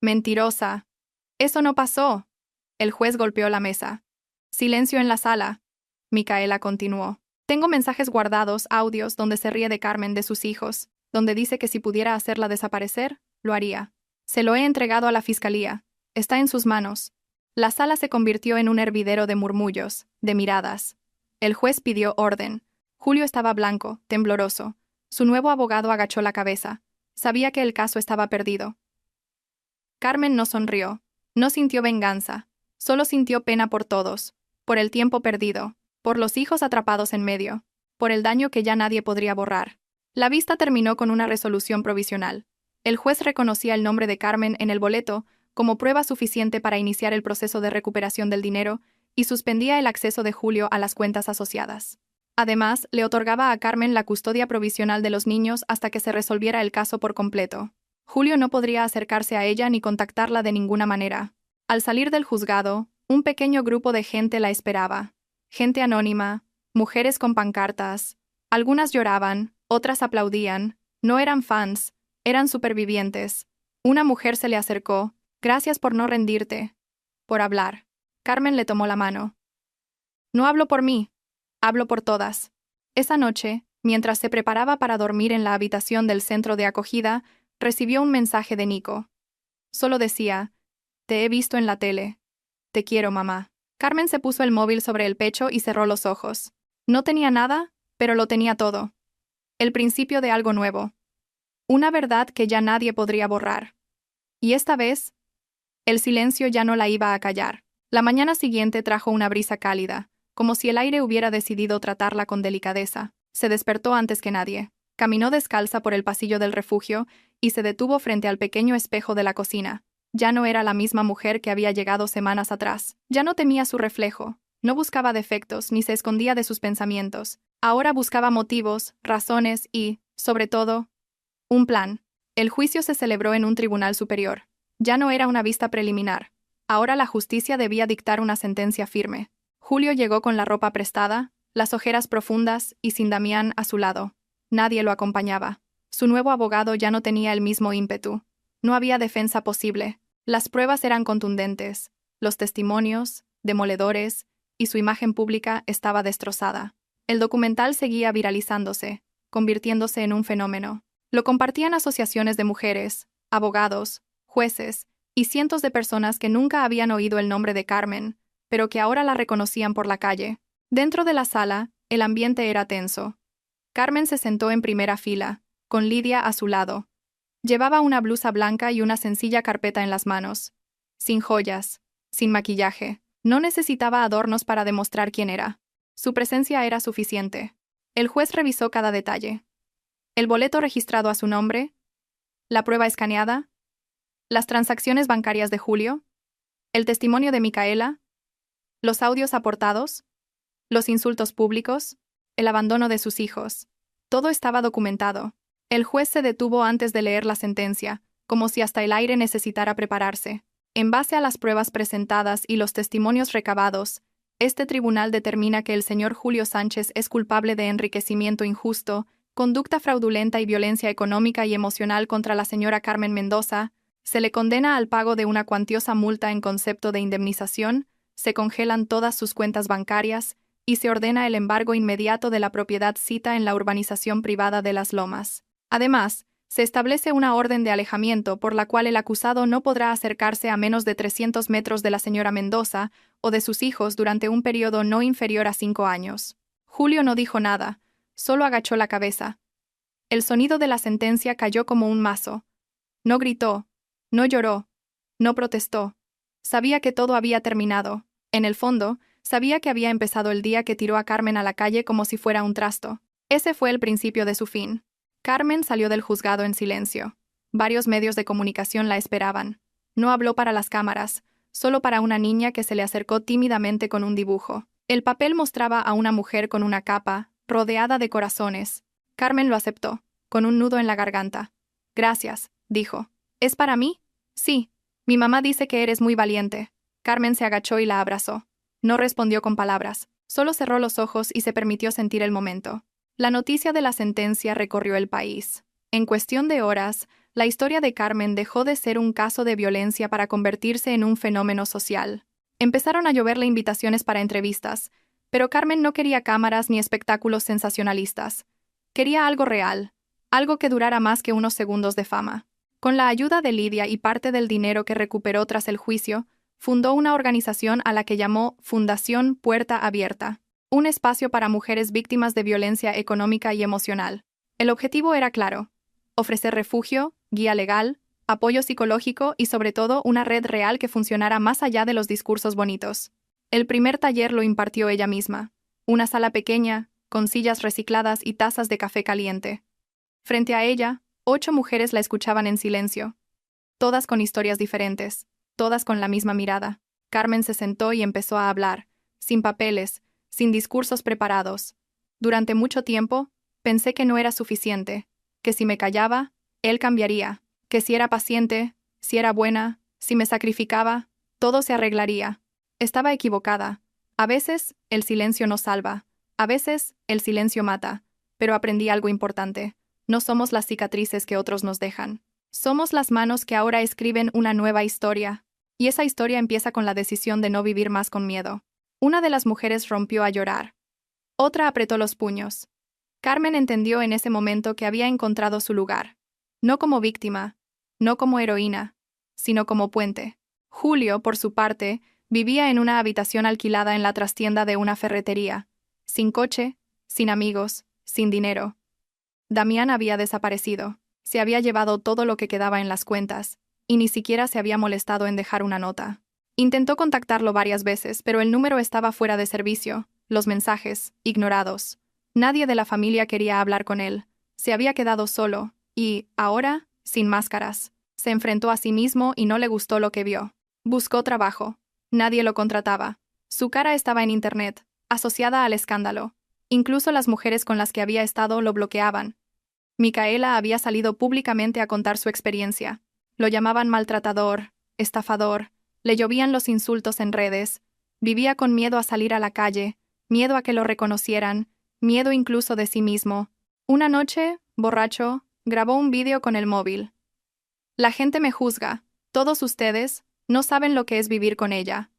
Mentirosa. Eso no pasó. El juez golpeó la mesa. Silencio en la sala. Micaela continuó. Tengo mensajes guardados, audios, donde se ríe de Carmen, de sus hijos, donde dice que si pudiera hacerla desaparecer, lo haría. Se lo he entregado a la fiscalía. Está en sus manos. La sala se convirtió en un hervidero de murmullos, de miradas. El juez pidió orden. Julio estaba blanco, tembloroso. Su nuevo abogado agachó la cabeza. Sabía que el caso estaba perdido. Carmen no sonrió. No sintió venganza. Solo sintió pena por todos. Por el tiempo perdido. Por los hijos atrapados en medio. Por el daño que ya nadie podría borrar. La vista terminó con una resolución provisional. El juez reconocía el nombre de Carmen en el boleto como prueba suficiente para iniciar el proceso de recuperación del dinero y suspendía el acceso de Julio a las cuentas asociadas. Además, le otorgaba a Carmen la custodia provisional de los niños hasta que se resolviera el caso por completo. Julio no podría acercarse a ella ni contactarla de ninguna manera. Al salir del juzgado, un pequeño grupo de gente la esperaba. Gente anónima, mujeres con pancartas. Algunas lloraban, otras aplaudían. No eran fans, eran supervivientes. Una mujer se le acercó. Gracias por no rendirte. Por hablar. Carmen le tomó la mano. No hablo por mí. Hablo por todas. Esa noche, mientras se preparaba para dormir en la habitación del centro de acogida, recibió un mensaje de Nico. Solo decía, te he visto en la tele. Te quiero, mamá. Carmen se puso el móvil sobre el pecho y cerró los ojos. No tenía nada, pero lo tenía todo. El principio de algo nuevo. Una verdad que ya nadie podría borrar. Y esta vez, el silencio ya no la iba a callar. La mañana siguiente trajo una brisa cálida, como si el aire hubiera decidido tratarla con delicadeza. Se despertó antes que nadie. Caminó descalza por el pasillo del refugio y se detuvo frente al pequeño espejo de la cocina. Ya no era la misma mujer que había llegado semanas atrás. Ya no temía su reflejo. No buscaba defectos ni se escondía de sus pensamientos. Ahora buscaba motivos, razones y, sobre todo, un plan. El juicio se celebró en un tribunal superior. Ya no era una vista preliminar. Ahora la justicia debía dictar una sentencia firme. Julio llegó con la ropa prestada, las ojeras profundas y sin Damián a su lado. Nadie lo acompañaba. Su nuevo abogado ya no tenía el mismo ímpetu. No había defensa posible. Las pruebas eran contundentes. Los testimonios, demoledores, y su imagen pública estaba destrozada. El documental seguía viralizándose, convirtiéndose en un fenómeno. Lo compartían asociaciones de mujeres, abogados, jueces y cientos de personas que nunca habían oído el nombre de Carmen, pero que ahora la reconocían por la calle. Dentro de la sala, el ambiente era tenso. Carmen se sentó en primera fila, con Lidia a su lado. Llevaba una blusa blanca y una sencilla carpeta en las manos. Sin joyas, sin maquillaje. No necesitaba adornos para demostrar quién era. Su presencia era suficiente. El juez revisó cada detalle. El boleto registrado a su nombre, la prueba escaneada, las transacciones bancarias de Julio, el testimonio de Micaela, los audios aportados, los insultos públicos, el abandono de sus hijos. Todo estaba documentado. El juez se detuvo antes de leer la sentencia, como si hasta el aire necesitara prepararse. En base a las pruebas presentadas y los testimonios recabados, este tribunal determina que el señor Julio Sánchez es culpable de enriquecimiento injusto, conducta fraudulenta y violencia económica y emocional contra la señora Carmen Mendoza, se le condena al pago de una cuantiosa multa en concepto de indemnización, se congelan todas sus cuentas bancarias y se ordena el embargo inmediato de la propiedad sita en la urbanización privada de Las Lomas. Además, se establece una orden de alejamiento por la cual el acusado no podrá acercarse a menos de 300 metros de la señora Mendoza o de sus hijos durante un periodo no inferior a 5 años. Julio no dijo nada, solo agachó la cabeza. El sonido de la sentencia cayó como un mazo. No gritó, no lloró, no protestó. Sabía que todo había terminado. En el fondo, sabía que había empezado el día que tiró a Carmen a la calle como si fuera un trasto. Ese fue el principio de su fin. Carmen salió del juzgado en silencio. Varios medios de comunicación la esperaban. No habló para las cámaras, solo para una niña que se le acercó tímidamente con un dibujo. El papel mostraba a una mujer con una capa, rodeada de corazones. Carmen lo aceptó, con un nudo en la garganta. Gracias, dijo. ¿Es para mí? Sí. Mi mamá dice que eres muy valiente. Carmen se agachó y la abrazó. No respondió con palabras, solo cerró los ojos y se permitió sentir el momento. La noticia de la sentencia recorrió el país. En cuestión de horas, la historia de Carmen dejó de ser un caso de violencia para convertirse en un fenómeno social. Empezaron a lloverle invitaciones para entrevistas, pero Carmen no quería cámaras ni espectáculos sensacionalistas. Quería algo real, algo que durara más que unos segundos de fama. Con la ayuda de Lidia y parte del dinero que recuperó tras el juicio, fundó una organización a la que llamó Fundación Puerta Abierta, un espacio para mujeres víctimas de violencia económica y emocional. El objetivo era claro: ofrecer refugio, guía legal, apoyo psicológico y sobre todo una red real que funcionara más allá de los discursos bonitos. El primer taller lo impartió ella misma, una sala pequeña, con sillas recicladas y tazas de café caliente. Frente a ella, 8 mujeres la escuchaban en silencio, todas con historias diferentes, todas con la misma mirada. Carmen se sentó y empezó a hablar, sin papeles, sin discursos preparados. Durante mucho tiempo, pensé que no era suficiente, que si me callaba, él cambiaría, que si era paciente, si era buena, si me sacrificaba, todo se arreglaría. Estaba equivocada. A veces, el silencio no salva. A veces, el silencio mata. Pero aprendí algo importante. No somos las cicatrices que otros nos dejan. Somos las manos que ahora escriben una nueva historia. Y esa historia empieza con la decisión de no vivir más con miedo. Una de las mujeres rompió a llorar. Otra apretó los puños. Carmen entendió en ese momento que había encontrado su lugar. No como víctima, no como heroína, sino como puente. Julio, por su parte, vivía en una habitación alquilada en la trastienda de una ferretería, sin coche, sin amigos, sin dinero. Damián había desaparecido, se había llevado todo lo que quedaba en las cuentas, y ni siquiera se había molestado en dejar una nota. Intentó contactarlo varias veces, pero el número estaba fuera de servicio, los mensajes, ignorados. Nadie de la familia quería hablar con él. Se había quedado solo, y, ahora, sin máscaras. Se enfrentó a sí mismo y no le gustó lo que vio. Buscó trabajo. Nadie lo contrataba. Su cara estaba en Internet, asociada al escándalo. Incluso las mujeres con las que había estado lo bloqueaban. Micaela había salido públicamente a contar su experiencia. Lo llamaban maltratador, estafador, le llovían los insultos en redes, vivía con miedo a salir a la calle, miedo a que lo reconocieran, miedo incluso de sí mismo. Una noche, borracho, grabó un vídeo con el móvil. La gente me juzga, todos ustedes, no saben lo que es vivir con ella.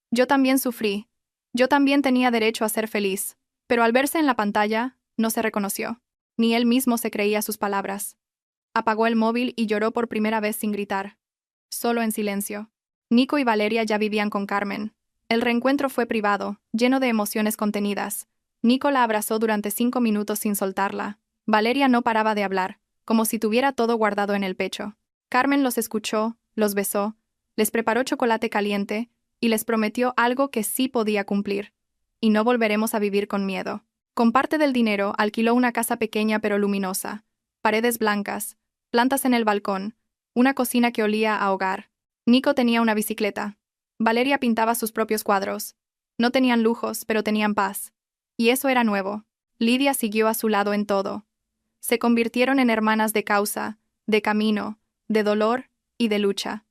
Yo también sufrí, yo también tenía derecho a ser feliz, pero al verse en la pantalla, no se reconoció, ni él mismo se creía sus palabras. Apagó el móvil y lloró por primera vez sin gritar, solo en silencio. Nico y Valeria ya vivían con Carmen. El reencuentro fue privado, lleno de emociones contenidas. Nico la abrazó durante 5 minutos sin soltarla. Valeria no paraba de hablar, como si tuviera todo guardado en el pecho. Carmen los escuchó, los besó, les preparó chocolate caliente, y les prometió algo que sí podía cumplir. Y no volveremos a vivir con miedo. Con parte del dinero alquiló una casa pequeña pero luminosa, paredes blancas, plantas en el balcón, una cocina que olía a hogar. Nico tenía una bicicleta. Valeria pintaba sus propios cuadros. No tenían lujos, pero tenían paz. Y eso era nuevo. Lidia siguió a su lado en todo. Se convirtieron en hermanas de causa, de camino, de dolor y de lucha.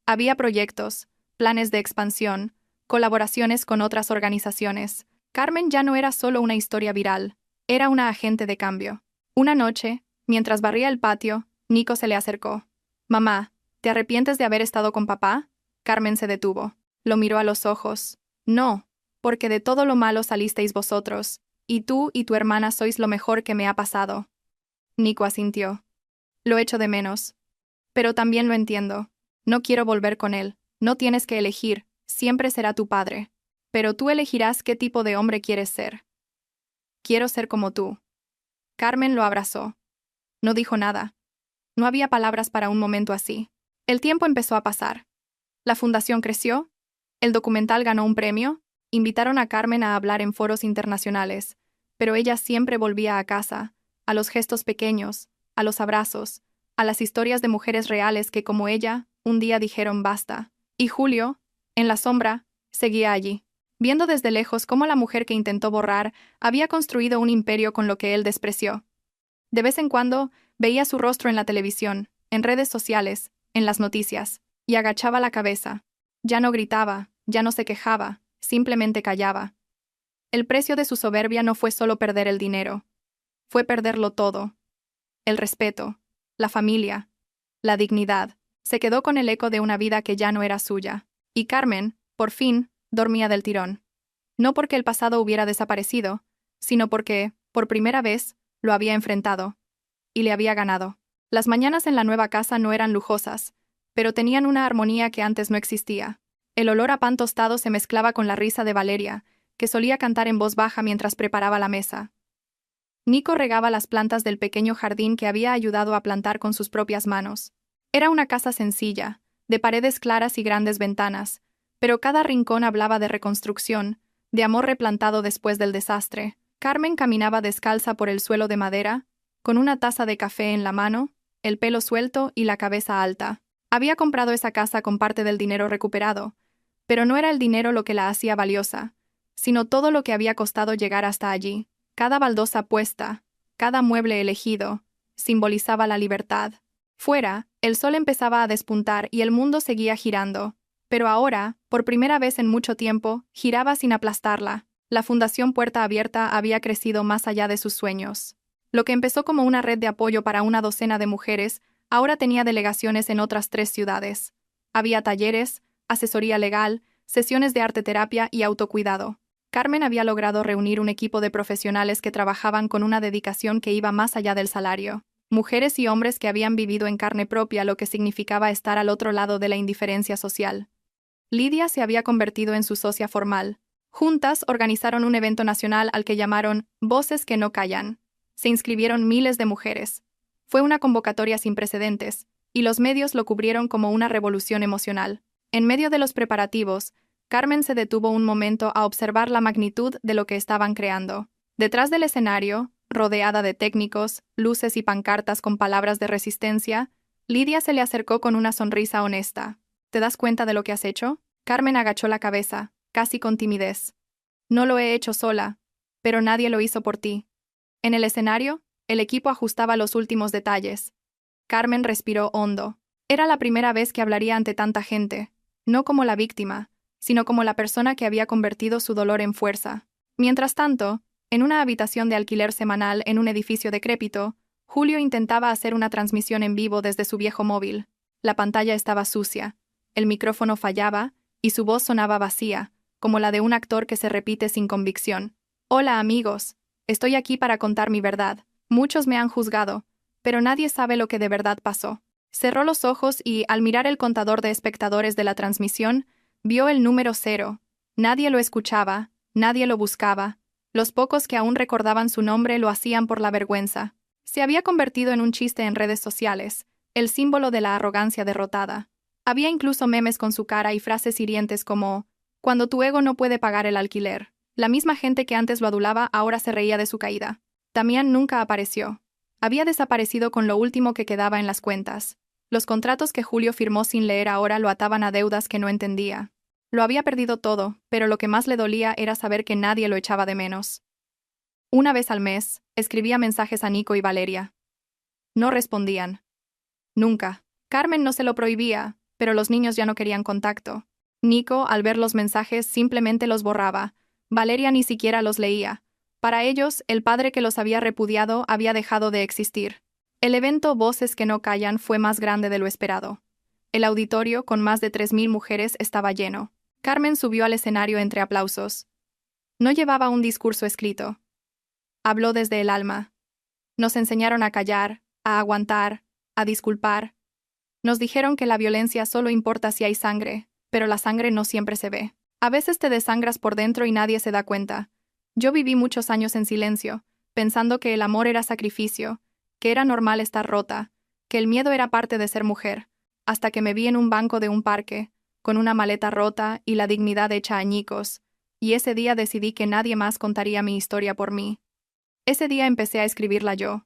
Había proyectos, planes de expansión, colaboraciones con otras organizaciones. Carmen ya no era solo una historia viral, era una agente de cambio. Una noche, mientras barría el patio, Nico se le acercó. «Mamá, ¿te arrepientes de haber estado con papá?» Carmen se detuvo. Lo miró a los ojos. «No, porque de todo lo malo salisteis vosotros, y tú y tu hermana sois lo mejor que me ha pasado». Nico asintió. «Lo echo de menos. Pero también lo entiendo. No quiero volver con él. No tienes que elegir, siempre será tu padre. Pero tú elegirás qué tipo de hombre quieres ser». «Quiero ser como tú». Carmen lo abrazó. No dijo nada. No había palabras para un momento así. El tiempo empezó a pasar. La fundación creció. El documental ganó un premio. Invitaron a Carmen a hablar en foros internacionales, pero ella siempre volvía a casa, a los gestos pequeños, a los abrazos, a las historias de mujeres reales que, como ella, un día dijeron basta. Y Julio, en la sombra, seguía allí, viendo desde lejos cómo la mujer que intentó borrar había construido un imperio con lo que él despreció. De vez en cuando, veía su rostro en la televisión, en redes sociales, en las noticias, y agachaba la cabeza. Ya no gritaba, ya no se quejaba, simplemente callaba. El precio de su soberbia no fue solo perder el dinero. Fue perderlo todo. El respeto, la familia, la dignidad. Se quedó con el eco de una vida que ya no era suya. Y Carmen, por fin, dormía del tirón. No porque el pasado hubiera desaparecido, sino porque, por primera vez, lo había enfrentado. Y le había ganado. Las mañanas en la nueva casa no eran lujosas, pero tenían una armonía que antes no existía. El olor a pan tostado se mezclaba con la risa de Valeria, que solía cantar en voz baja mientras preparaba la mesa. Nico regaba las plantas del pequeño jardín que había ayudado a plantar con sus propias manos. Era una casa sencilla, de paredes claras y grandes ventanas, pero cada rincón hablaba de reconstrucción, de amor replantado después del desastre. Carmen caminaba descalza por el suelo de madera, con una taza de café en la mano, el pelo suelto y la cabeza alta. Había comprado esa casa con parte del dinero recuperado, pero no era el dinero lo que la hacía valiosa, sino todo lo que había costado llegar hasta allí. Cada baldosa puesta, cada mueble elegido, simbolizaba la libertad. Fuera, el sol empezaba a despuntar y el mundo seguía girando, pero ahora, por primera vez en mucho tiempo, giraba sin aplastarla. La Fundación Puerta Abierta había crecido más allá de sus sueños. Lo que empezó como una red de apoyo para una docena de mujeres, ahora tenía delegaciones en otras 3 ciudades. Había talleres, asesoría legal, sesiones de arteterapia y autocuidado. Carmen había logrado reunir un equipo de profesionales que trabajaban con una dedicación que iba más allá del salario. Mujeres y hombres que habían vivido en carne propia lo que significaba estar al otro lado de la indiferencia social. Lidia se había convertido en su socia formal. Juntas organizaron un evento nacional al que llamaron Voces que no callan. Se inscribieron miles de mujeres. Fue una convocatoria sin precedentes, y los medios lo cubrieron como una revolución emocional. En medio de los preparativos, Carmen se detuvo un momento a observar la magnitud de lo que estaban creando. Detrás del escenario, rodeada de técnicos, luces y pancartas con palabras de resistencia, Lidia se le acercó con una sonrisa honesta. ¿Te das cuenta de lo que has hecho? Carmen agachó la cabeza, casi con timidez. No lo he hecho sola, pero nadie lo hizo por ti. En el escenario, el equipo ajustaba los últimos detalles. Carmen respiró hondo. Era la primera vez que hablaría ante tanta gente, no como la víctima, sino como la persona que había convertido su dolor en fuerza. Mientras tanto, en una habitación de alquiler semanal en un edificio decrépito, Julio intentaba hacer una transmisión en vivo desde su viejo móvil. La pantalla estaba sucia, el micrófono fallaba, y su voz sonaba vacía, como la de un actor que se repite sin convicción. «Hola amigos, estoy aquí para contar mi verdad. Muchos me han juzgado, pero nadie sabe lo que de verdad pasó». Cerró los ojos y, al mirar el contador de espectadores de la transmisión, vio el número 0. Nadie lo escuchaba, nadie lo buscaba. Los pocos que aún recordaban su nombre lo hacían por la vergüenza. Se había convertido en un chiste en redes sociales, el símbolo de la arrogancia derrotada. Había incluso memes con su cara y frases hirientes como Cuando tu ego no puede pagar el alquiler. La misma gente que antes lo adulaba ahora se reía de su caída. Damián nunca apareció. Había desaparecido con lo último que quedaba en las cuentas. Los contratos que Julio firmó sin leer ahora lo ataban a deudas que no entendía. Lo había perdido todo, pero lo que más le dolía era saber que nadie lo echaba de menos. Una vez al mes, escribía mensajes a Nico y Valeria. No respondían. Nunca. Carmen no se lo prohibía, pero los niños ya no querían contacto. Nico, al ver los mensajes, simplemente los borraba. Valeria ni siquiera los leía. Para ellos, el padre que los había repudiado había dejado de existir. El evento Voces que no callan fue más grande de lo esperado. El auditorio, con más de 3.000 mujeres, estaba lleno. Carmen subió al escenario entre aplausos. No llevaba un discurso escrito. Habló desde el alma. Nos enseñaron a callar, a aguantar, a disculpar. Nos dijeron que la violencia solo importa si hay sangre, pero la sangre no siempre se ve. A veces te desangras por dentro y nadie se da cuenta. Yo viví muchos años en silencio, pensando que el amor era sacrificio, que era normal estar rota, que el miedo era parte de ser mujer, hasta que me vi en un banco de un parque, con una maleta rota y la dignidad hecha añicos, y ese día decidí que nadie más contaría mi historia por mí. Ese día empecé a escribirla yo.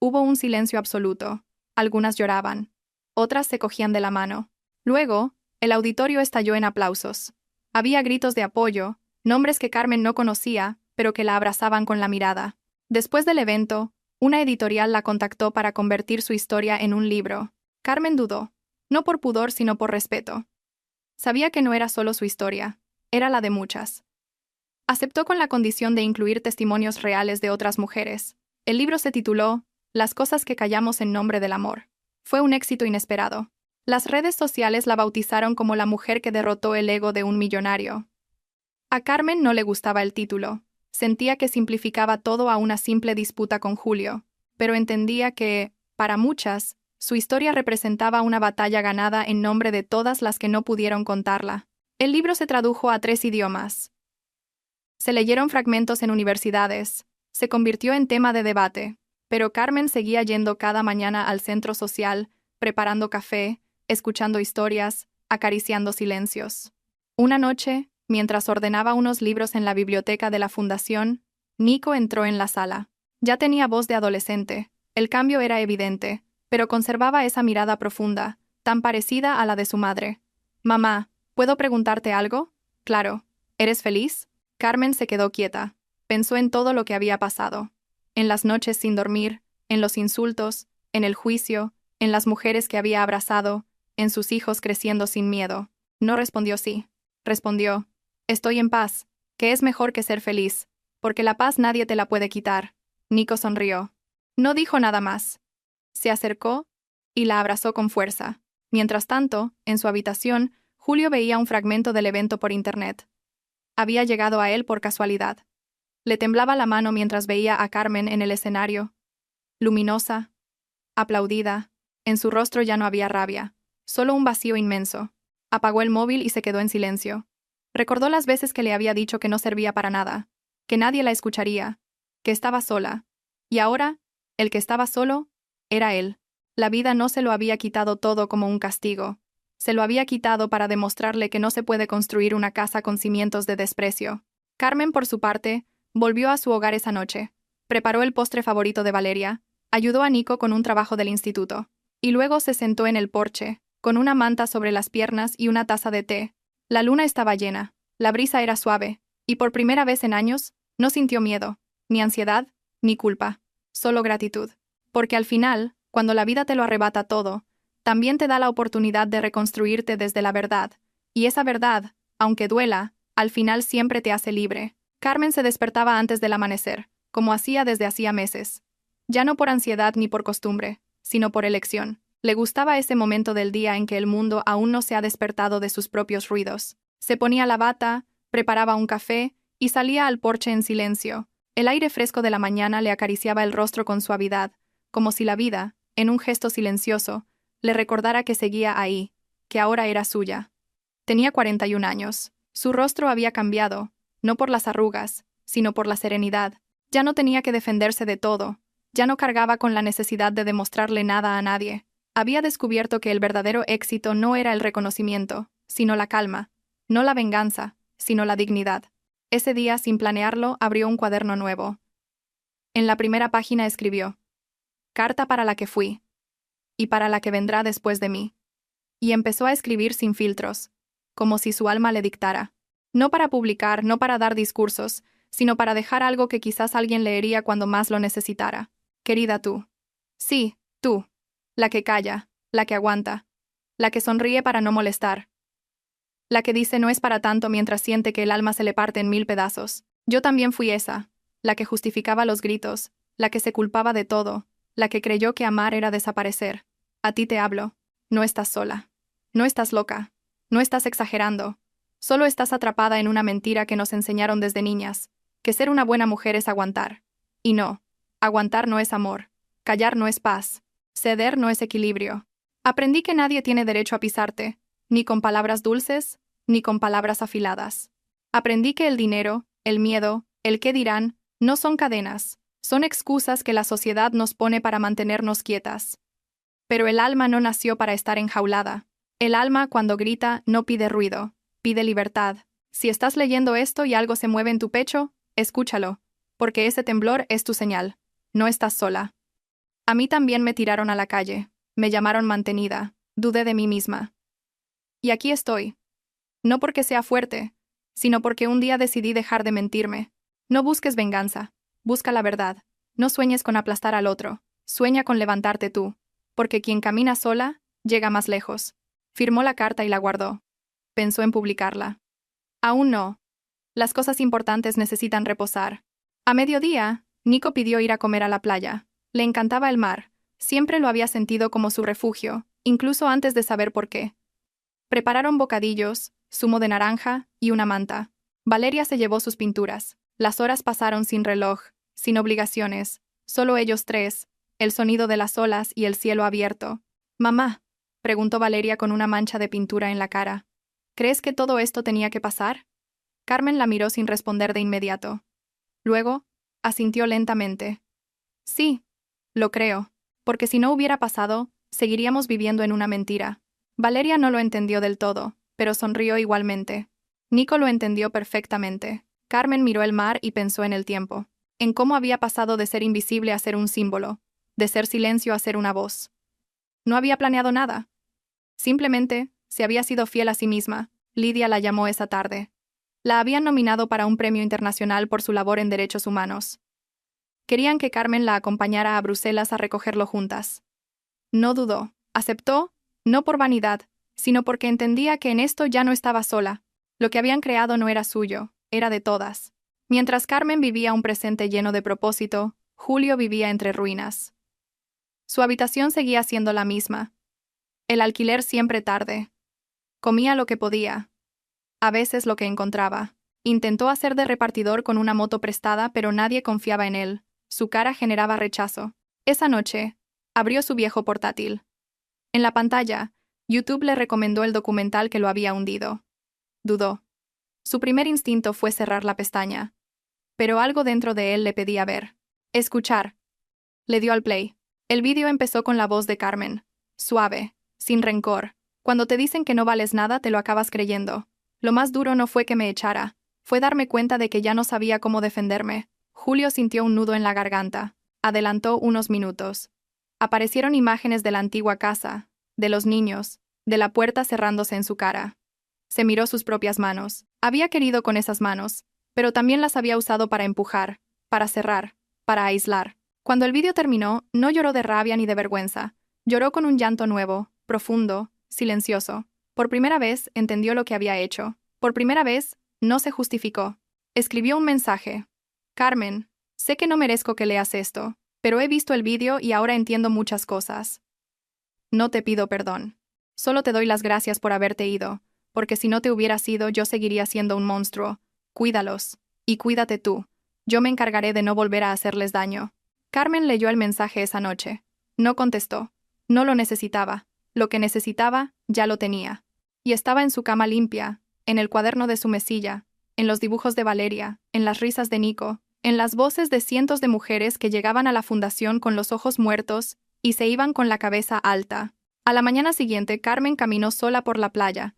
Hubo un silencio absoluto. Algunas lloraban. Otras se cogían de la mano. Luego, el auditorio estalló en aplausos. Había gritos de apoyo, nombres que Carmen no conocía, pero que la abrazaban con la mirada. Después del evento, una editorial la contactó para convertir su historia en un libro. Carmen dudó, no por pudor sino por respeto. Sabía que no era solo su historia, era la de muchas. Aceptó con la condición de incluir testimonios reales de otras mujeres. El libro se tituló Las cosas que callamos en nombre del amor. Fue un éxito inesperado. Las redes sociales la bautizaron como la mujer que derrotó el ego de un millonario. A Carmen no le gustaba el título. Sentía que simplificaba todo a una simple disputa con Julio, pero entendía que, para muchas, su historia representaba una batalla ganada en nombre de todas las que no pudieron contarla. El libro se tradujo a 3 idiomas. Se leyeron fragmentos en universidades. Se convirtió en tema de debate. Pero Carmen seguía yendo cada mañana al centro social, preparando café, escuchando historias, acariciando silencios. Una noche, mientras ordenaba unos libros en la biblioteca de la fundación, Nico entró en la sala. Ya tenía voz de adolescente. El cambio era evidente, pero conservaba esa mirada profunda, tan parecida a la de su madre. «Mamá, ¿puedo preguntarte algo?» «Claro. ¿Eres feliz?» Carmen se quedó quieta. Pensó en todo lo que había pasado. En las noches sin dormir, en los insultos, en el juicio, en las mujeres que había abrazado, en sus hijos creciendo sin miedo. No respondió sí. Respondió, «Estoy en paz, que es mejor que ser feliz, porque la paz nadie te la puede quitar». Nico sonrió. No dijo nada más. Se acercó y la abrazó con fuerza. Mientras tanto, en su habitación, Julio veía un fragmento del evento por internet. Había llegado a él por casualidad. Le temblaba la mano mientras veía a Carmen en el escenario. Luminosa, aplaudida, en su rostro ya no había rabia, solo un vacío inmenso. Apagó el móvil y se quedó en silencio. Recordó las veces que le había dicho que no servía para nada, que nadie la escucharía, que estaba sola. Y ahora, el que estaba solo, era él. La vida no se lo había quitado todo como un castigo. Se lo había quitado para demostrarle que no se puede construir una casa con cimientos de desprecio. Carmen, por su parte, volvió a su hogar esa noche. Preparó el postre favorito de Valeria, ayudó a Nico con un trabajo del instituto, y luego se sentó en el porche, con una manta sobre las piernas y una taza de té. La luna estaba llena, la brisa era suave, y por primera vez en años, no sintió miedo, ni ansiedad, ni culpa, solo gratitud. Porque al final, cuando la vida te lo arrebata todo, también te da la oportunidad de reconstruirte desde la verdad, y esa verdad, aunque duela, al final siempre te hace libre. Carmen se despertaba antes del amanecer, como hacía desde hacía meses. Ya no por ansiedad ni por costumbre, sino por elección. Le gustaba ese momento del día en que el mundo aún no se ha despertado de sus propios ruidos. Se ponía la bata, preparaba un café y salía al porche en silencio. El aire fresco de la mañana le acariciaba el rostro con suavidad, como si la vida, en un gesto silencioso, le recordara que seguía ahí, que ahora era suya. Tenía 41 años. Su rostro había cambiado, no por las arrugas, sino por la serenidad. Ya no tenía que defenderse de todo. Ya no cargaba con la necesidad de demostrarle nada a nadie. Había descubierto que el verdadero éxito no era el reconocimiento, sino la calma. No la venganza, sino la dignidad. Ese día, sin planearlo, abrió un cuaderno nuevo. En la primera página escribió: «Carta para la que fui. Y para la que vendrá después de mí». Y empezó a escribir sin filtros, como si su alma le dictara. No para publicar, no para dar discursos, sino para dejar algo que quizás alguien leería cuando más lo necesitara. Querida tú. Sí, tú. La que calla, la que aguanta, la que sonríe para no molestar. La que dice no es para tanto mientras siente que el alma se le parte en 1000 pedazos. Yo también fui esa, la que justificaba los gritos, la que se culpaba de todo, la que creyó que amar era desaparecer. A ti te hablo. No estás sola. No estás loca. No estás exagerando. Solo estás atrapada en una mentira que nos enseñaron desde niñas, que ser una buena mujer es aguantar. Y no. Aguantar no es amor. Callar no es paz. Ceder no es equilibrio. Aprendí que nadie tiene derecho a pisarte, ni con palabras dulces, ni con palabras afiladas. Aprendí que el dinero, el miedo, el qué dirán, no son cadenas, son excusas que la sociedad nos pone para mantenernos quietas. Pero el alma no nació para estar enjaulada. El alma, cuando grita, no pide ruido, pide libertad. Si estás leyendo esto y algo se mueve en tu pecho, escúchalo, porque ese temblor es tu señal. No estás sola. A mí también me tiraron a la calle, me llamaron mantenida, dudé de mí misma. Y aquí estoy. No porque sea fuerte, sino porque un día decidí dejar de mentirme. No busques venganza, busca la verdad. No sueñes con aplastar al otro, sueña con levantarte tú, porque quien camina sola, llega más lejos. Firmó la carta y la guardó. Pensó en publicarla. Aún no. Las cosas importantes necesitan reposar. A mediodía, Nico pidió ir a comer a la playa. Le encantaba el mar, siempre lo había sentido como su refugio, incluso antes de saber por qué. Prepararon bocadillos, zumo de naranja y una manta. Valeria se llevó sus pinturas. Las horas pasaron sin reloj, sin obligaciones, solo ellos tres, el sonido de las olas y el cielo abierto. «Mamá», preguntó Valeria con una mancha de pintura en la cara, «¿crees que todo esto tenía que pasar?» Carmen la miró sin responder de inmediato. Luego, asintió lentamente. «Sí, lo creo, porque si no hubiera pasado, seguiríamos viviendo en una mentira». Valeria no lo entendió del todo, pero sonrió igualmente. Nico lo entendió perfectamente. Carmen miró el mar y pensó en el tiempo, en cómo había pasado de ser invisible a ser un símbolo, de ser silencio a ser una voz. No había planeado nada. Simplemente, se había sido fiel a sí misma. Lidia la llamó esa tarde. La habían nominado para un premio internacional por su labor en derechos humanos. Querían que Carmen la acompañara a Bruselas a recogerlo juntas. No dudó, aceptó, no por vanidad, sino porque entendía que en esto ya no estaba sola. Lo que habían creado no era suyo, era de todas. Mientras Carmen vivía un presente lleno de propósito, Julio vivía entre ruinas. Su habitación seguía siendo la misma. El alquiler siempre tarde. Comía lo que podía. A veces lo que encontraba. Intentó hacer de repartidor con una moto prestada, pero nadie confiaba en él. Su cara generaba rechazo. Esa noche, abrió su viejo portátil. En la pantalla, YouTube le recomendó el documental que lo había hundido. Dudó. Su primer instinto fue cerrar la pestaña. Pero algo dentro de él le pedía ver. Escuchar. Le dio al play. El vídeo empezó con la voz de Carmen. Suave, sin rencor. Cuando te dicen que no vales nada, te lo acabas creyendo. Lo más duro no fue que me echara. Fue darme cuenta de que ya no sabía cómo defenderme. Julio sintió un nudo en la garganta. Adelantó unos minutos. Aparecieron imágenes de la antigua casa, de los niños, de la puerta cerrándose en su cara. Se miró sus propias manos. Había querido con esas manos, pero también las había usado para empujar, para cerrar, para aislar. Cuando el vídeo terminó, no lloró de rabia ni de vergüenza. Lloró con un llanto nuevo, profundo, silencioso. Por primera vez entendió lo que había hecho. Por primera vez, no se justificó. Escribió un mensaje. Carmen, sé que no merezco que leas esto, pero he visto el vídeo y ahora entiendo muchas cosas. No te pido perdón. Solo te doy las gracias por haberte ido, porque si no te hubieras ido yo seguiría siendo un monstruo. Cuídalos. Y cuídate tú. Yo me encargaré de no volver a hacerles daño. Carmen leyó el mensaje esa noche. No contestó. No lo necesitaba. Lo que necesitaba, ya lo tenía. Y estaba en su cama limpia, en el cuaderno de su mesilla, en los dibujos de Valeria, en las risas de Nico, en las voces de cientos de mujeres que llegaban a la fundación con los ojos muertos y se iban con la cabeza alta. A la mañana siguiente, Carmen caminó sola por la playa.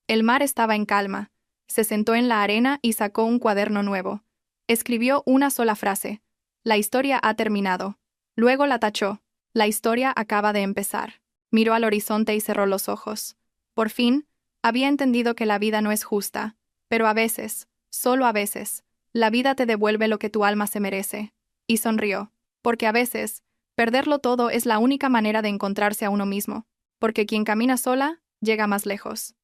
El mar estaba en calma. Se sentó en la arena y sacó un cuaderno nuevo. Escribió una sola frase. La historia ha terminado. Luego la tachó. La historia acaba de empezar. Miró al horizonte y cerró los ojos. Por fin, había entendido que la vida no es justa, pero a veces, solo a veces, la vida te devuelve lo que tu alma se merece. Y sonrió, porque a veces, perderlo todo es la única manera de encontrarse a uno mismo, porque quien camina sola, llega más lejos.